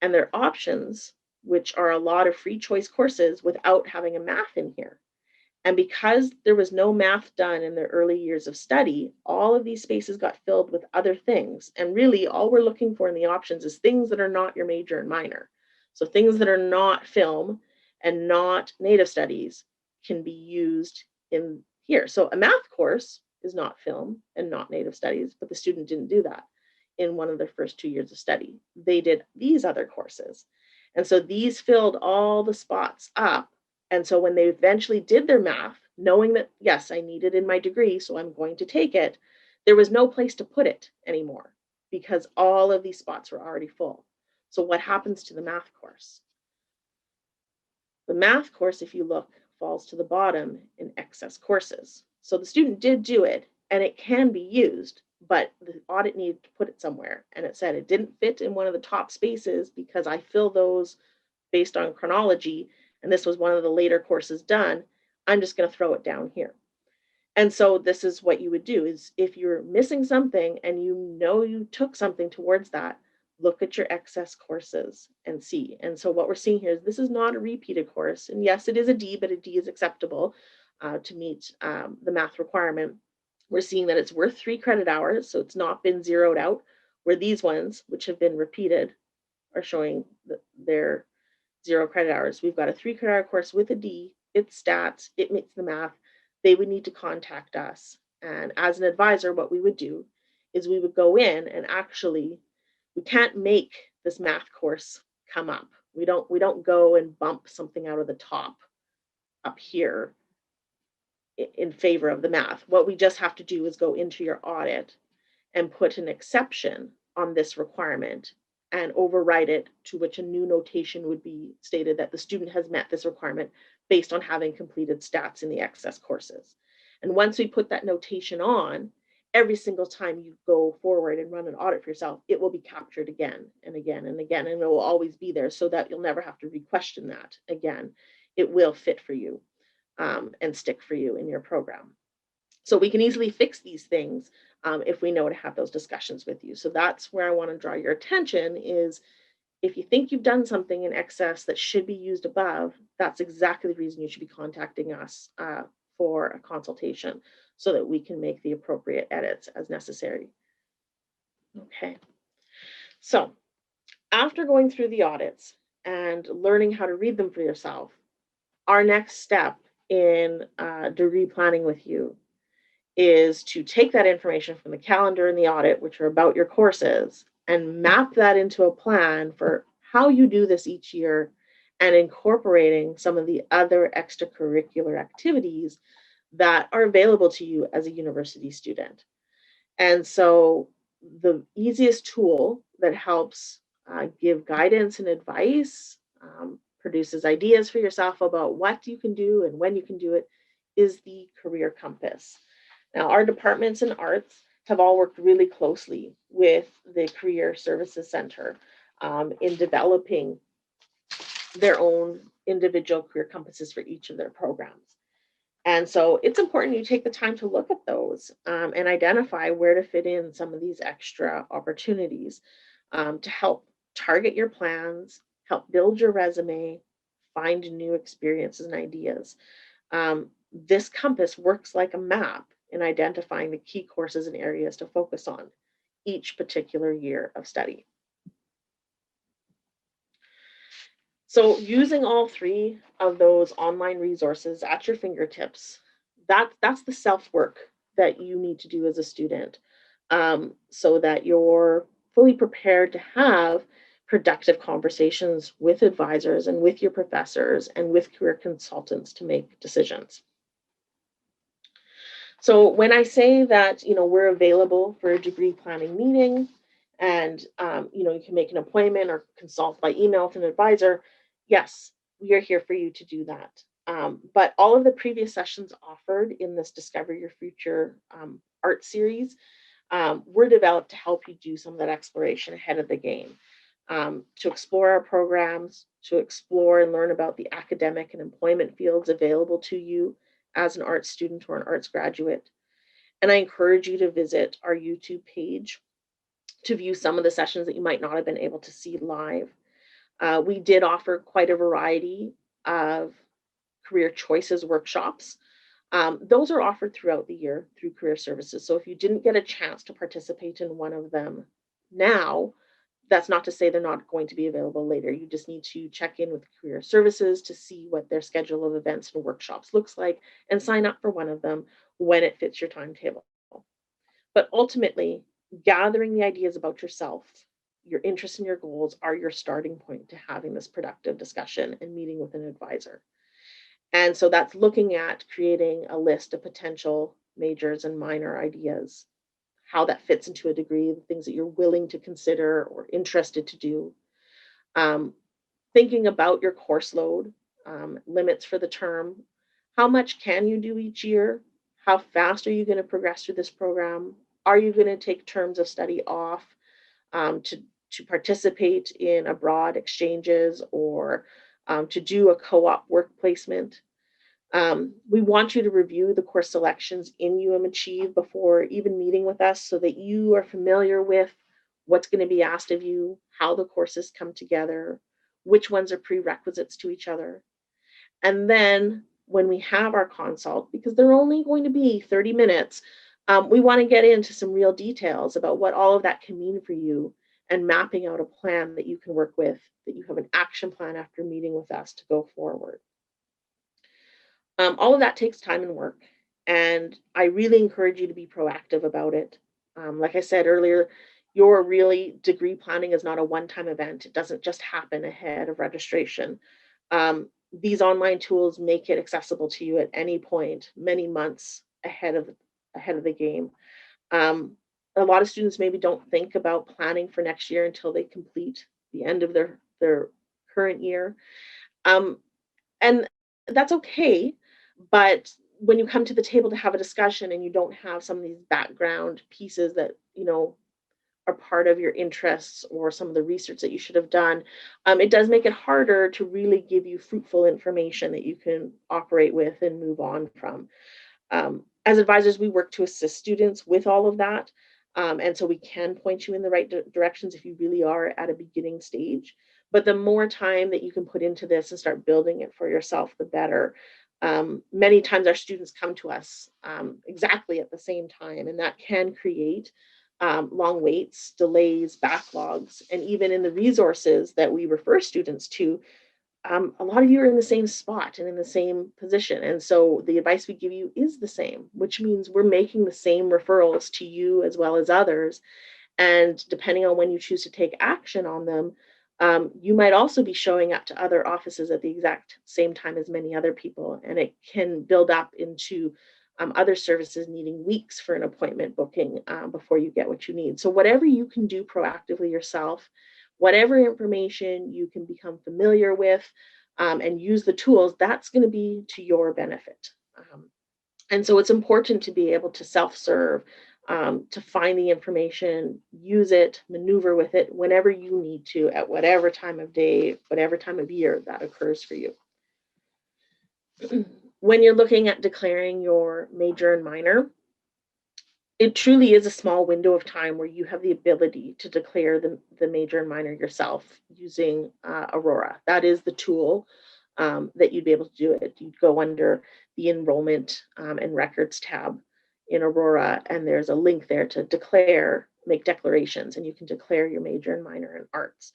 and their options, which are a lot of free choice courses, without having a math in here. And because there was no math done in their early years of study, all of these spaces got filled with other things. And really all we're looking for in the options is things that are not your major and minor. So things that are not film and not native studies can be used in here. So a math course is not film and not native studies, but the student didn't do that in one of their first 2 years of study. They did these other courses. And so these filled all the spots up. And so when they eventually did their math, knowing that, yes, I need it in my degree, so I'm going to take it, there was no place to put it anymore because all of these spots were already full. So what happens to the math course? The math course, if you look, falls to the bottom in excess courses. So the student did do it and it can be used, but the audit needed to put it somewhere. And it said it didn't fit in one of the top spaces because I fill those based on chronology. And this was one of the later courses done. I'm just going to throw it down here. And so this is what you would do is if you're missing something and you know you took something towards that, look at your excess courses and see. And so what we're seeing here is this is not a repeated course. And yes, it is a D, but a D is acceptable to meet the math requirement. We're seeing that it's worth 3 credit hours, so it's not been zeroed out, where these ones, which have been repeated, are showing their 0 credit hours. We've got a 3 credit hour course with a D, it's stats, it meets the math. They would need to contact us. And as an advisor, what we would do is we would go in and actually, we can't make this math course come up. We don't go and bump something out of the top up here in favor of the math. What we just have to do is go into your audit and put an exception on this requirement and override it, to which a new notation would be stated that the student has met this requirement based on having completed stats in the excess courses. And once we put that notation on, every single time you go forward and run an audit for yourself, it will be captured again and again and again, and it will always be there so that you'll never have to re-question that again. It will fit for you and stick for you in your program. So we can easily fix these things if we know to have those discussions with you. So that's where I want to draw your attention is if you think you've done something in excess that should be used above, that's exactly the reason you should be contacting us for a consultation so that we can make the appropriate edits as necessary. Okay. So after going through the audits and learning how to read them for yourself, our next step in degree planning with you is to take that information from the calendar and the audit, which are about your courses, and map that into a plan for how you do this each year and incorporating some of the other extracurricular activities that are available to you as a university student. And so the easiest tool that helps give guidance and advice, produces ideas for yourself about what you can do and when you can do it, is the Career Compass. Now, our departments in arts have all worked really closely with the Career Services Center in developing their own individual career compasses for each of their programs. And so it's important you take the time to look at those and identify where to fit in some of these extra opportunities to help target your plans, help build your resume, find new experiences and ideas. This compass works like a map in identifying the key courses and areas to focus on each particular year of study. So using all three of those online resources at your fingertips, that's the self-work that you need to do as a student, so that you're fully prepared to have productive conversations with advisors and with your professors and with career consultants to make decisions. So when I say that, we're available for a degree planning meeting and, you can make an appointment or consult by email with an advisor, yes, we are here for you to do that. But all of the previous sessions offered in this Discover Your Future art series were developed to help you do some of that exploration ahead of the game, to explore our programs, to explore and learn about the academic and employment fields available to you as an arts student or an arts graduate. And I encourage you to visit our YouTube page to view some of the sessions that you might not have been able to see live. We did offer quite a variety of career choices workshops. Those are offered throughout the year through Career Services. So if you didn't get a chance to participate in one of them now, that's not to say they're not going to be available later. You just need to check in with Career Services to see what their schedule of events and workshops looks like and sign up for one of them when it fits your timetable. But ultimately, gathering the ideas about yourself, your interests and your goals are your starting point to having this productive discussion and meeting with an advisor. And so that's looking at creating a list of potential majors and minor ideas, how that fits into a degree, the things that you're willing to consider or interested to do. Thinking about your course load, limits for the term. How much can you do each year? How fast are you going to progress through this program? Are you going to take terms of study off to participate in abroad exchanges or to do a co-op work placement? We want you to review the course selections in Achieve before even meeting with us so that you are familiar with what's going to be asked of you, how the courses come together, which ones are prerequisites to each other. And then when we have our consult, because they're only going to be 30 minutes, we want to get into some real details about what all of that can mean for you and mapping out a plan that you can work with, that you have an action plan after meeting with us to go forward. All of that takes time and work, and I really encourage you to be proactive about it. Like I said earlier, your really degree planning is not a one-time event. It doesn't just happen ahead of registration. These online tools make it accessible to you at any point, many months ahead of the game. A lot of students maybe don't think about planning for next year until they complete the end of their current year. And that's okay. But when you come to the table to have a discussion and you don't have some of these background pieces that, are part of your interests or some of the research that you should have done, it does make it harder to really give you fruitful information that you can operate with and move on from. As advisors, we work to assist students with all of that. And so we can point you in the right directions if you really are at a beginning stage. But the more time that you can put into this and start building it for yourself, the better. Many times our students come to us exactly at the same time, and that can create long waits, delays, backlogs, and even in the resources that we refer students to, a lot of you are in the same spot and in the same position. And so the advice we give you is the same, which means we're making the same referrals to you as well as others. And depending on when you choose to take action on them, you might also be showing up to other offices at the exact same time as many other people. And it can build up into other services needing weeks for an appointment booking before you get what you need. So, whatever you can do proactively yourself, whatever information you can become familiar with and use the tools, that's going to be to your benefit. And so it's important to be able to self-serve, to find the information, use it, maneuver with it whenever you need to, at whatever time of day, whatever time of year that occurs for you. When you're looking at declaring your major and minor, it truly is a small window of time where you have the ability to declare the major and minor yourself using Aurora. That is the tool that you'd be able to do it. You'd go under the enrollment and records tab in Aurora, and there's a link there to make declarations, and you can declare your major and minor in arts.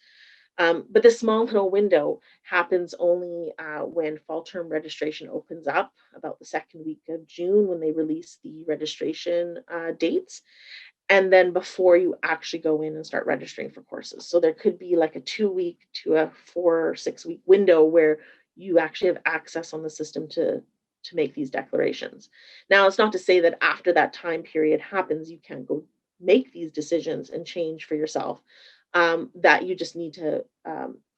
But this small little window happens only when fall term registration opens up about the second week of June, when they release the registration dates, and then before you actually go in and start registering for courses. So there could be like a 2-week to a 4 or 6 week window where you actually have access on the system to make these declarations. Now, it's not to say that after that time period happens, you can't go make these decisions and change for yourself. That you just need to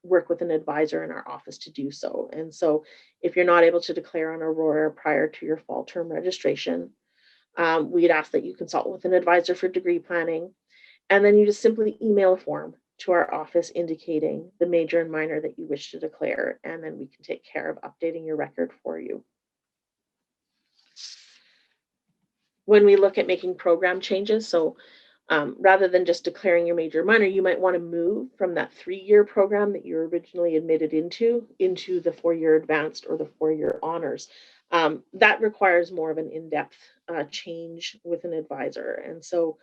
work with an advisor in our office to do so. And so if you're not able to declare on Aurora prior to your fall term registration, we'd ask that you consult with an advisor for degree planning. And then you just simply email a form to our office indicating the major and minor that you wish to declare, and then we can take care of updating your record for you. When we look at making program changes, so rather than just declaring your major or minor, you might want to move from that 3-year program that you're originally admitted into the 4-year advanced or the 4-year honors. That requires more of an in-depth change with an advisor. And so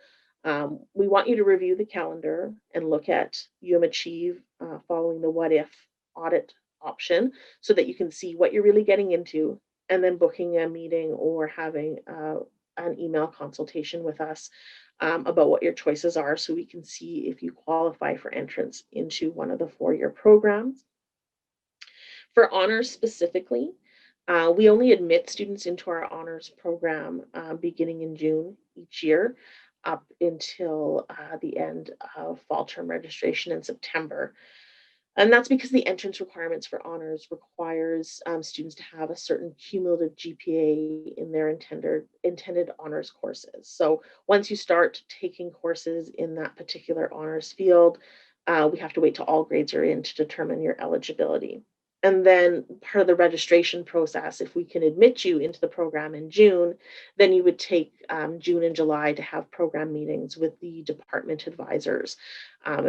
we want you to review the calendar and look at Achieve following the what if audit option so that you can see what you're really getting into, and then booking a meeting or having an email consultation with us about what your choices are so we can see if you qualify for entrance into one of the 4-year programs. For honors specifically, we only admit students into our honors program beginning in June each year up until the end of fall term registration in September. And that's because the entrance requirements for honors requires students to have a certain cumulative GPA in their intended honors courses. So once you start taking courses in that particular honors field, we have to wait till all grades are in to determine your eligibility. And then part of the registration process, if we can admit you into the program in June, then you would take June and July to have program meetings with the department advisors,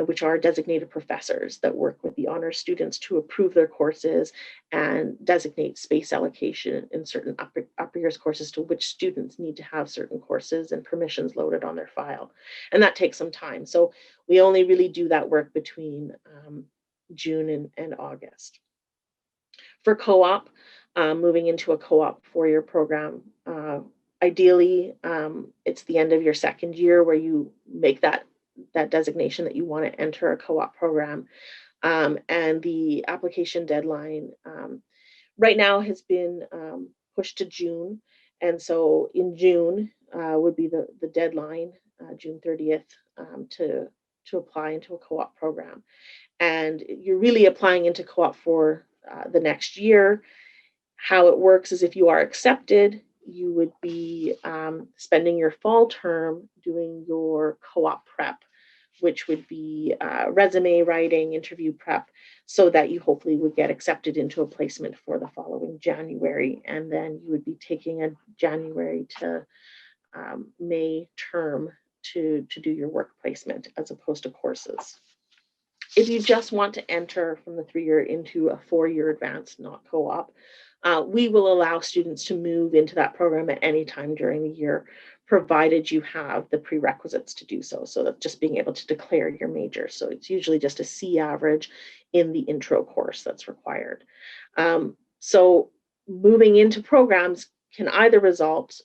which are designated professors that work with the honor students to approve their courses and designate space allocation in certain upper years courses to which students need to have certain courses and permissions loaded on their file. And that takes some time. So we only really do that work between June and August. For co-op, moving into a co-op 4-year program, ideally, it's the end of your second year where you make that designation that you want to enter a co-op program. And the application deadline right now has been pushed to June. And so in June would be the deadline, June 30th, to apply into a co-op program. And you're really applying into co-op for the next year. How it works is if you are accepted, you would be spending your fall term doing your co-op prep, which would be resume writing, interview prep, so that you hopefully would get accepted into a placement for the following January. And then you would be taking a January to May term to do your work placement as opposed to courses. If you just want to enter from the 3-year into a 4-year advanced, not co-op, we will allow students to move into that program at any time during the year, provided you have the prerequisites to do so. So that's just being able to declare your major. So it's usually just a C average in the intro course that's required. So moving into programs can either result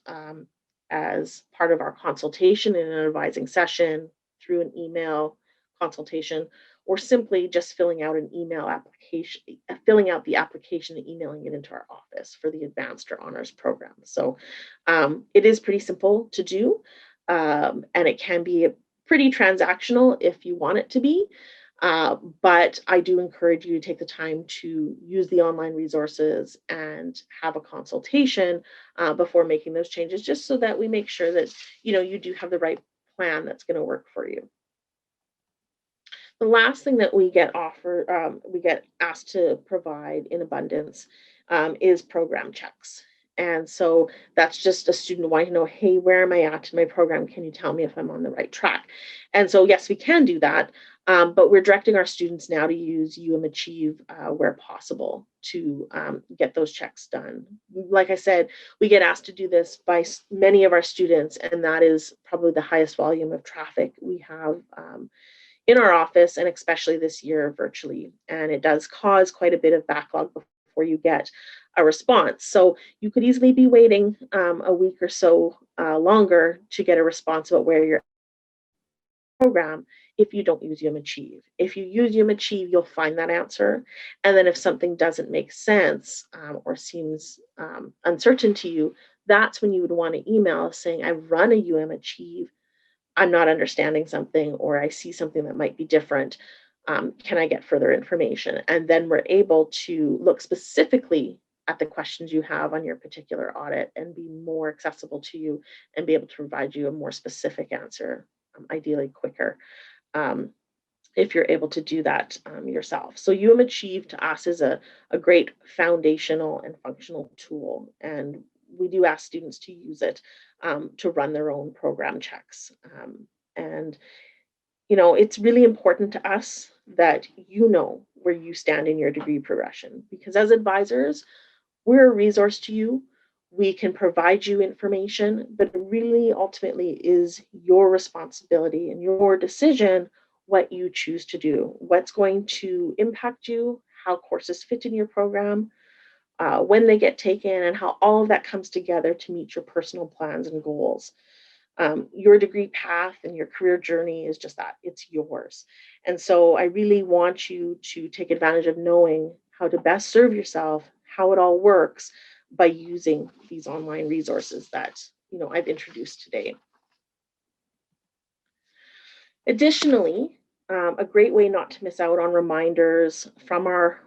as part of our consultation in an advising session, through an email consultation, or simply just filling out an email application, filling out the application and emailing it into our office for the advanced or honors program. So it is pretty simple to do, and it can be pretty transactional if you want it to be. But I do encourage you to take the time to use the online resources and have a consultation before making those changes, just so that we make sure that you do have the right plan that's going to work for you. The last thing that we get asked to provide in abundance is program checks. And so that's just a student wanting to know, hey, where am I at in my program? Can you tell me if I'm on the right track? And so, yes, we can do that, but we're directing our students now to use Achieve where possible to get those checks done. Like I said, we get asked to do this by many of our students, and that is probably the highest volume of traffic we have in our office, and especially this year virtually. And it does cause quite a bit of backlog before you get a response. So you could easily be waiting a week or so longer to get a response about where you're program if you don't use Achieve. If you use Achieve, you'll find that answer. And then if something doesn't make sense or seems uncertain to you, that's when you would want to email saying, I've run a Achieve, I'm not understanding something, or I see something that might be different. Can I get further information? And then we're able to look specifically at the questions you have on your particular audit and be more accessible to you and be able to provide you a more specific answer, ideally quicker, if you're able to do that yourself. So Achieve to us is a great foundational and functional tool, and we do ask students to use it to run their own program checks. And it's really important to us that you know where you stand in your degree progression, because as advisors, we're a resource to you. We can provide you information, but it really ultimately is your responsibility and your decision what you choose to do, what's going to impact you, how courses fit in your program, when they get taken, and how all of that comes together to meet your personal plans and goals. Your degree path and your career journey is just that, it's yours. And so I really want you to take advantage of knowing how to best serve yourself, how it all works, by using these online resources that I've introduced today. Additionally, a great way not to miss out on reminders from our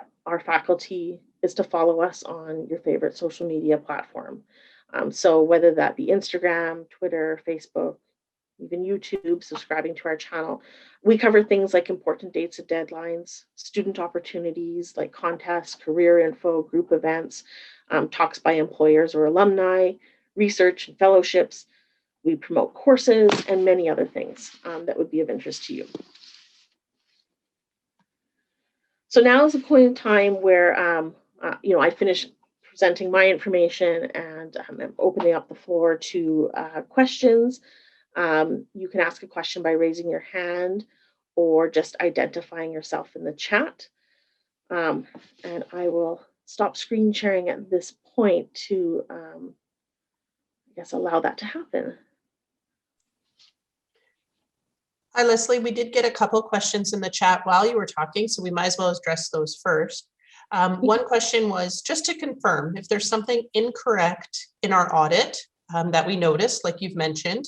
faculty is to follow us on your favorite social media platform. So whether that be Instagram, Twitter, Facebook, even YouTube, subscribing to our channel. We cover things like important dates and deadlines, student opportunities like contests, career info, group events, talks by employers or alumni, research and fellowships. We promote courses and many other things that would be of interest to you. So now is a point in time where I finished presenting my information, and I'm opening up the floor to questions. You can ask a question by raising your hand or just identifying yourself in the chat. And I will stop screen sharing at this point to, allow that to happen. Hi, Lesley. We did get a couple of questions in the chat while you were talking, so we might as well address those first. One question was just to confirm if there's something incorrect in our audit that we noticed, like you've mentioned.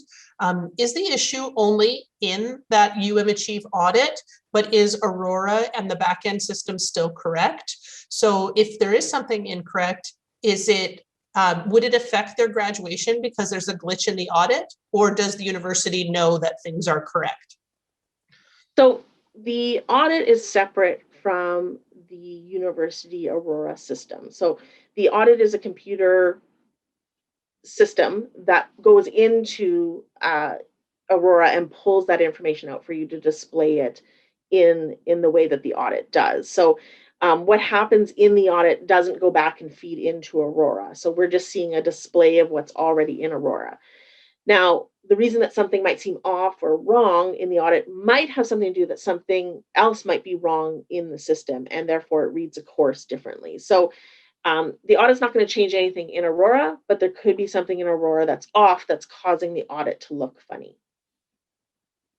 Is the issue only in that Achieve audit, but is Aurora and the backend system still correct? So if there is something incorrect, is it would it affect their graduation because there's a glitch in the audit, or does the university know that things are correct? So the audit is separate from the university Aurora system. So the audit is a computer system that goes into Aurora and pulls that information out for you to display it in the way that the audit does. So what happens in the audit doesn't go back and feed into Aurora. So we're just seeing a display of what's already in Aurora. Now, the reason that something might seem off or wrong in the audit might have something to do that something else might be wrong in the system, and therefore it reads a course differently. So the audit's not going to change anything in Aurora, but there could be something in Aurora that's off that's causing the audit to look funny.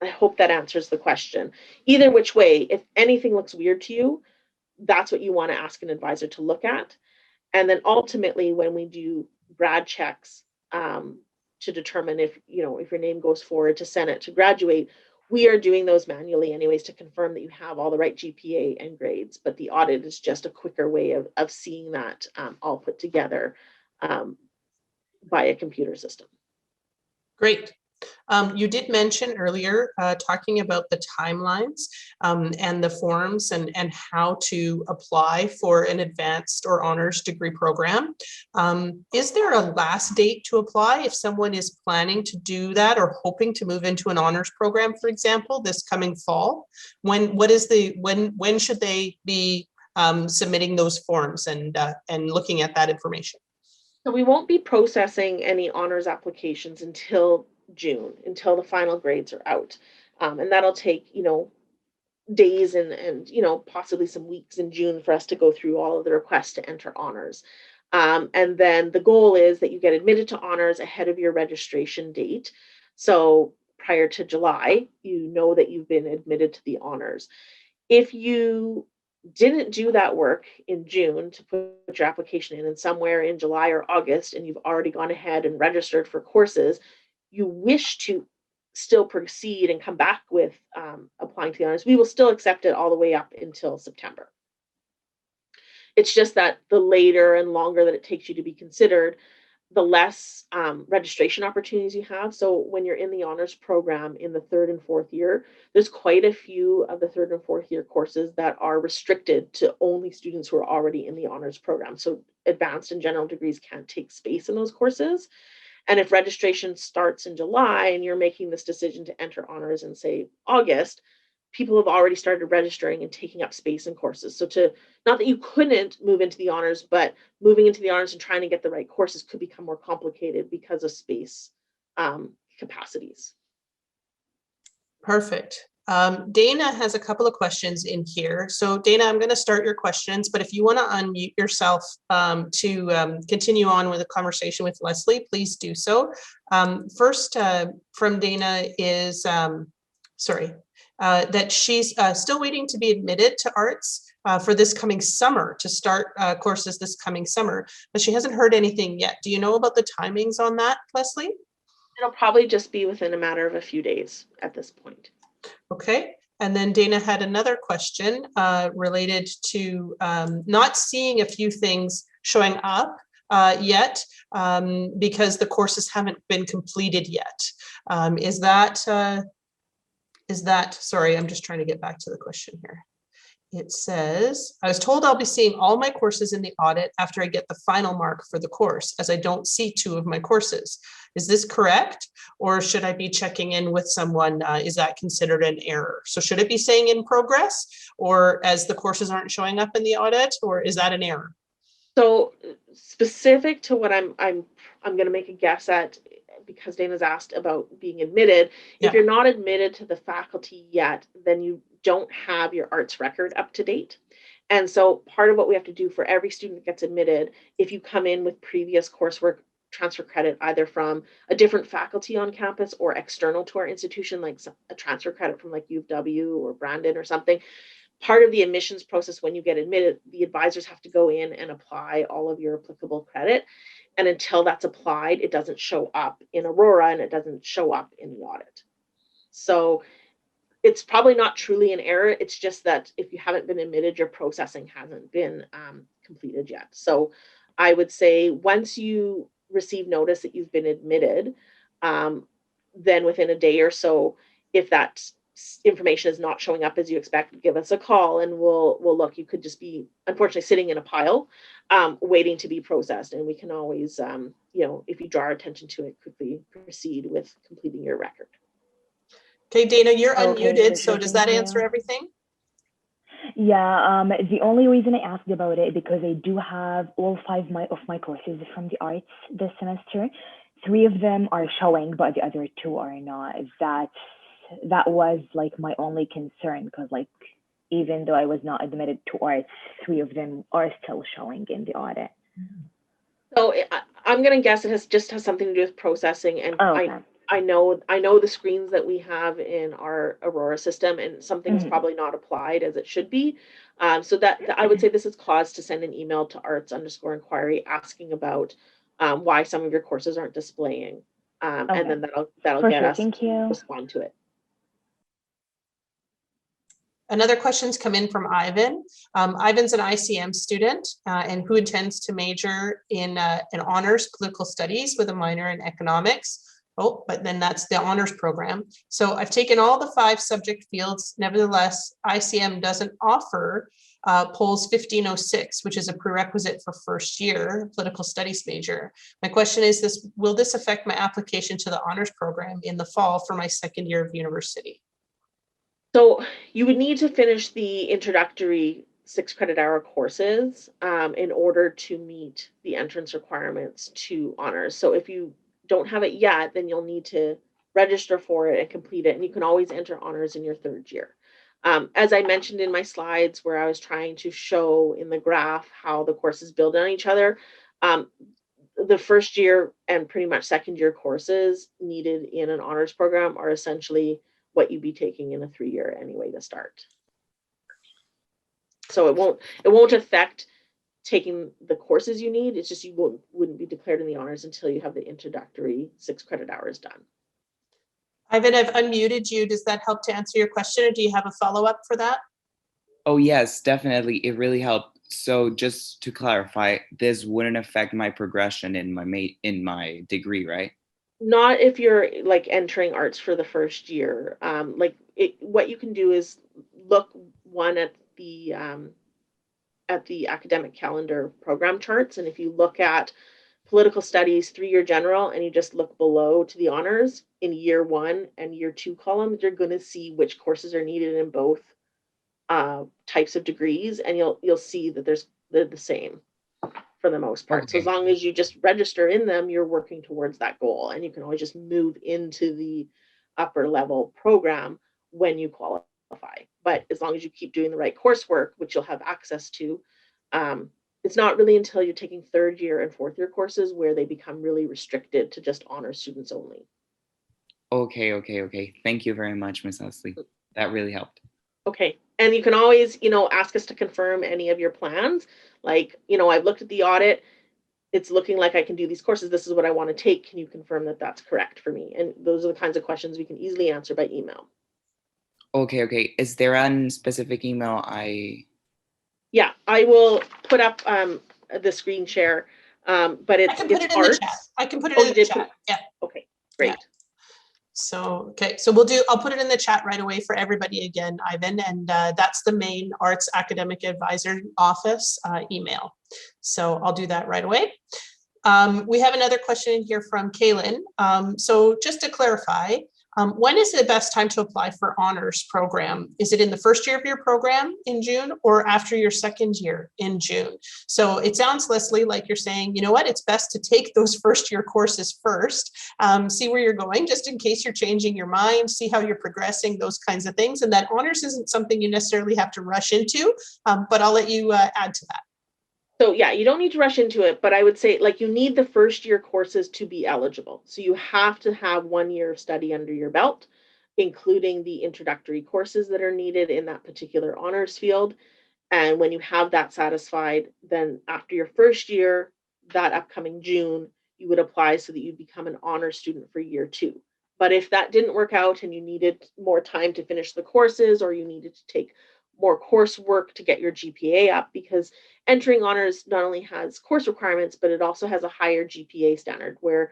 I hope that answers the question. Either which way, if anything looks weird to you, that's what you want to ask an advisor to look at. And then ultimately, when we do grad checks to determine if if your name goes forward to Senate to graduate, we are doing those manually anyways to confirm that you have all the right GPA and grades. But the audit is just a quicker way of seeing that all put together by a computer system. Great. You did mention earlier talking about the timelines and the forms and how to apply for an advanced or honors degree program. Is there a last date to apply if someone is planning to do that or hoping to move into an honors program, for example, this coming fall? When should they be submitting those forms and looking at that information? So we won't be processing any honors applications until June, until the final grades are out. And that'll take, days and possibly some weeks in June for us to go through all of the requests to enter honors. And then the goal is that you get admitted to honors ahead of your registration date. So prior to July, you know that you've been admitted to the honors. If you didn't do that work in June to put your application in, and somewhere in July or August, and you've already gone ahead and registered for courses, you wish to still proceed and come back with applying to the honors, we will still accept it all the way up until September. It's just that the later and longer that it takes you to be considered, the less registration opportunities you have. So when you're in the honors program in the 3rd and 4th year, there's quite a few of the 3rd and 4th year courses that are restricted to only students who are already in the honors program. So advanced and general degrees can't take space in those courses. And if registration starts in July and you're making this decision to enter honors in, say, August, people have already started registering and taking up space in courses. So not that you couldn't move into the honors, but moving into the honors and trying to get the right courses could become more complicated because of space capacities. Perfect. Dana has a couple of questions in here. So Dana, I'm going to start your questions, but if you want to unmute yourself to continue on with a conversation with Lesley, please do so. First from Dana is, that she's still waiting to be admitted to arts for this coming summer, to start courses this coming summer, but she hasn't heard anything yet. Do you know about the timings on that, Lesley? It'll probably just be within a matter of a few days at this point. Okay. And then Dana had another question related to not seeing a few things showing up yet because the courses haven't been completed yet. Is that, sorry, I'm just trying to get back to the question here. It says, I was told I'll be seeing all my courses in the audit after I get the final mark for the course, as I don't see 2 of my courses. Is this correct? Or should I be checking in with someone? Is that considered an error? So should it be saying in progress, or as the courses aren't showing up in the audit, or is that an error? So specific to what I'm going to make a guess at, because Dana's asked about being admitted. Yeah. If you're not admitted to the faculty yet, then you don't have your arts record up to date. And so part of what we have to do for every student that gets admitted, if you come in with previous coursework transfer credit, either from a different faculty on campus or external to our institution, like a transfer credit from like U of W or Brandon or something, part of the admissions process when you get admitted, the advisors have to go in and apply all of your applicable credit. And until that's applied, it doesn't show up in Aurora and it doesn't show up in the audit. So it's probably not truly an error. It's just that if you haven't been admitted, your processing hasn't been completed yet. So I would say once you receive notice that you've been admitted, then within a day or so, if that information is not showing up as you expect, give us a call and we'll look. You could just be unfortunately sitting in a pile waiting to be processed, and we can always if you draw our attention to it, quickly proceed with completing your record. Okay, Dana, you're Okay, unmuted, so does that answer everything? Yeah, the only reason I asked about it because I do have all 5 of my courses from the arts this semester. 3 of them are showing, but the other 2 are not. That was like my only concern, because like even though I was not admitted to arts, 3 of them are still showing in the audit. So I'm going to guess it has something to do with processing, and Oh, okay. I know the screens that we have in our Aurora system, and something's probably not applied as it should be. So that I would say this is cause to send an email to arts_inquiry asking about why some of your courses aren't displaying, and then that'll For get sure. us Thank to you. respond to it. Another question's come in from Ivan. Ivan's an ICM student and who intends to major in an honors political studies with a minor in economics. Oh, but then that's the honors program. So I've taken all the 5 subject fields. Nevertheless, ICM doesn't offer polls 1506, which is a prerequisite for first year political studies major. My question is will this affect my application to the honors program in the fall for my second year of university? So you would need to finish the introductory 6 credit hour courses in order to meet the entrance requirements to honors. So if you don't have it yet, then you'll need to register for it and complete it. And you can always enter honors in your 3rd year. As I mentioned in my slides where I was trying to show in the graph how the courses build on each other, the first year and pretty much second year courses needed in an honors program are essentially what you'd be taking in a 3-year anyway to start. So it won't affect taking the courses you need. It's just you wouldn't be declared in the honors until you have the introductory 6 credit hours done. Ivan, I've unmuted you. Does that help to answer your question, or do you have a follow-up for that? Oh yes, definitely. It really helped. So just to clarify, this wouldn't affect my progression in my degree, right? Not if you're like entering arts for the first year. What you can do is look at the academic calendar program charts, and if you look at political studies 3-year general and you just look below to the honors in year 1 and year 2 columns, you're going to see which courses are needed in both types of degrees, and you'll see that they're the same for the most part. Okay. So as long as you just register in them, you're working towards that goal, and you can always just move into the upper level program when you qualify. But as long as you keep doing the right coursework, which you'll have access to, it's not really until you're taking 3rd year and 4th year courses where they become really restricted to just honors students only. Okay. Thank you very much, Ms. Lesley. That really helped. Okay. And you can always, ask us to confirm any of your plans. Like, I've looked at the audit. It's looking like I can do these courses. This is what I want to take. Can you confirm that that's correct for me? And those are the kinds of questions we can easily answer by email. Okay. Is there a specific email Yeah, I will put up the screen share, but it's in the chat. I can put it in the chat. Yeah. Okay, great. Yeah. So, I'll put it in the chat right away for everybody again, Ivan, and that's the main Arts Academic Advisor Office email. So I'll do that right away. We have another question in here from Kaylin. So just to clarify, when is the best time to apply for honors program? Is it in the first year of your program in June or after your second year in June? So it sounds, Lesley, like you're saying, you know what, it's best to take those first year courses first, see where you're going, just in case you're changing your mind, see how you're progressing, those kinds of things. And that honors isn't something you necessarily have to rush into, but I'll let you add to that. So yeah, you don't need to rush into it, but I would say you need the first year courses to be eligible. So you have to have 1 year of study under your belt, including the introductory courses that are needed in that particular honors field. And when you have that satisfied, then after your first year, that upcoming June, you would apply so that you become an honors student for year 2. But if that didn't work out and you needed more time to finish the courses, or you needed to take more coursework to get your GPA up, because entering honors not only has course requirements, but it also has a higher GPA standard where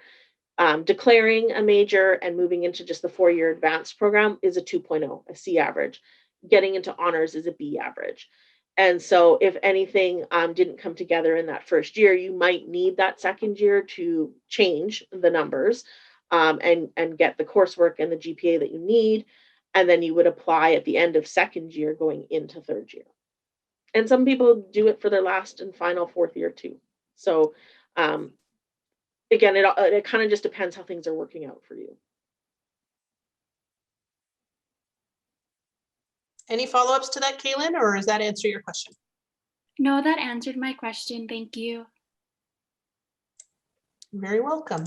declaring a major and moving into just the 4-year advanced program is a 2.0, a C average. Getting into honors is a B average. And so if anything didn't come together in that first year, you might need that second year to change the numbers and get the coursework and the GPA that you need. And then you would apply at the end of second year going into third year. And some people do it for their last and final 4th year too. So Again, it kind of just depends how things are working out for you. Any follow-ups to that, Kaylin, or does that answer your question? No, that answered my question. Thank you. Very welcome.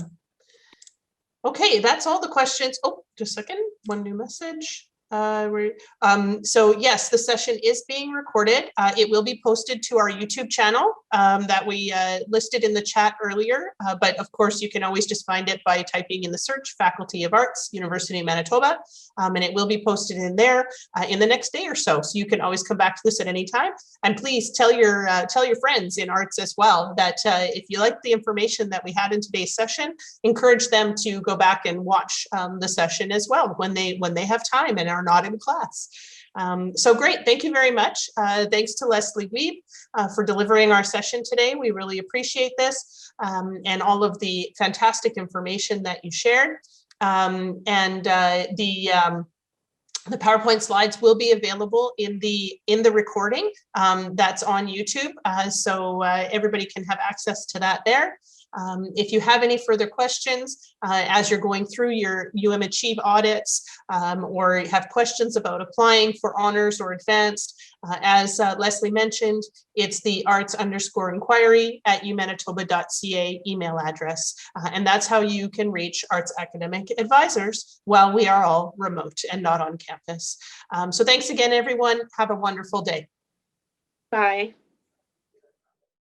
Okay, that's all the questions. Oh, just a second, one new message. So yes, the session is being recorded. It will be posted to our YouTube channel that we listed in the chat earlier. But of course, you can always just find it by typing in the search Faculty of Arts, University of Manitoba, and it will be posted in there in the next day or so. So you can always come back to this at any time. And please tell your friends in arts as well that if you like the information that we had in today's session, encourage them to go back and watch the session as well when they have time and are not in class. So great, thank you very much. Thanks to Lesley Weeb for delivering our session today. We really appreciate this and all of the fantastic information that you shared. The PowerPoint slides will be available in the recording that's on YouTube, so everybody can have access to that there. If you have any further questions as you're going through your Achieve audits or have questions about applying for honors or advanced, as Lesley mentioned, it's the arts_inquiry@umanitoba.ca email address. And that's how you can reach arts academic advisors while we are all remote and not on campus. So thanks again, everyone. Have a wonderful day. Bye.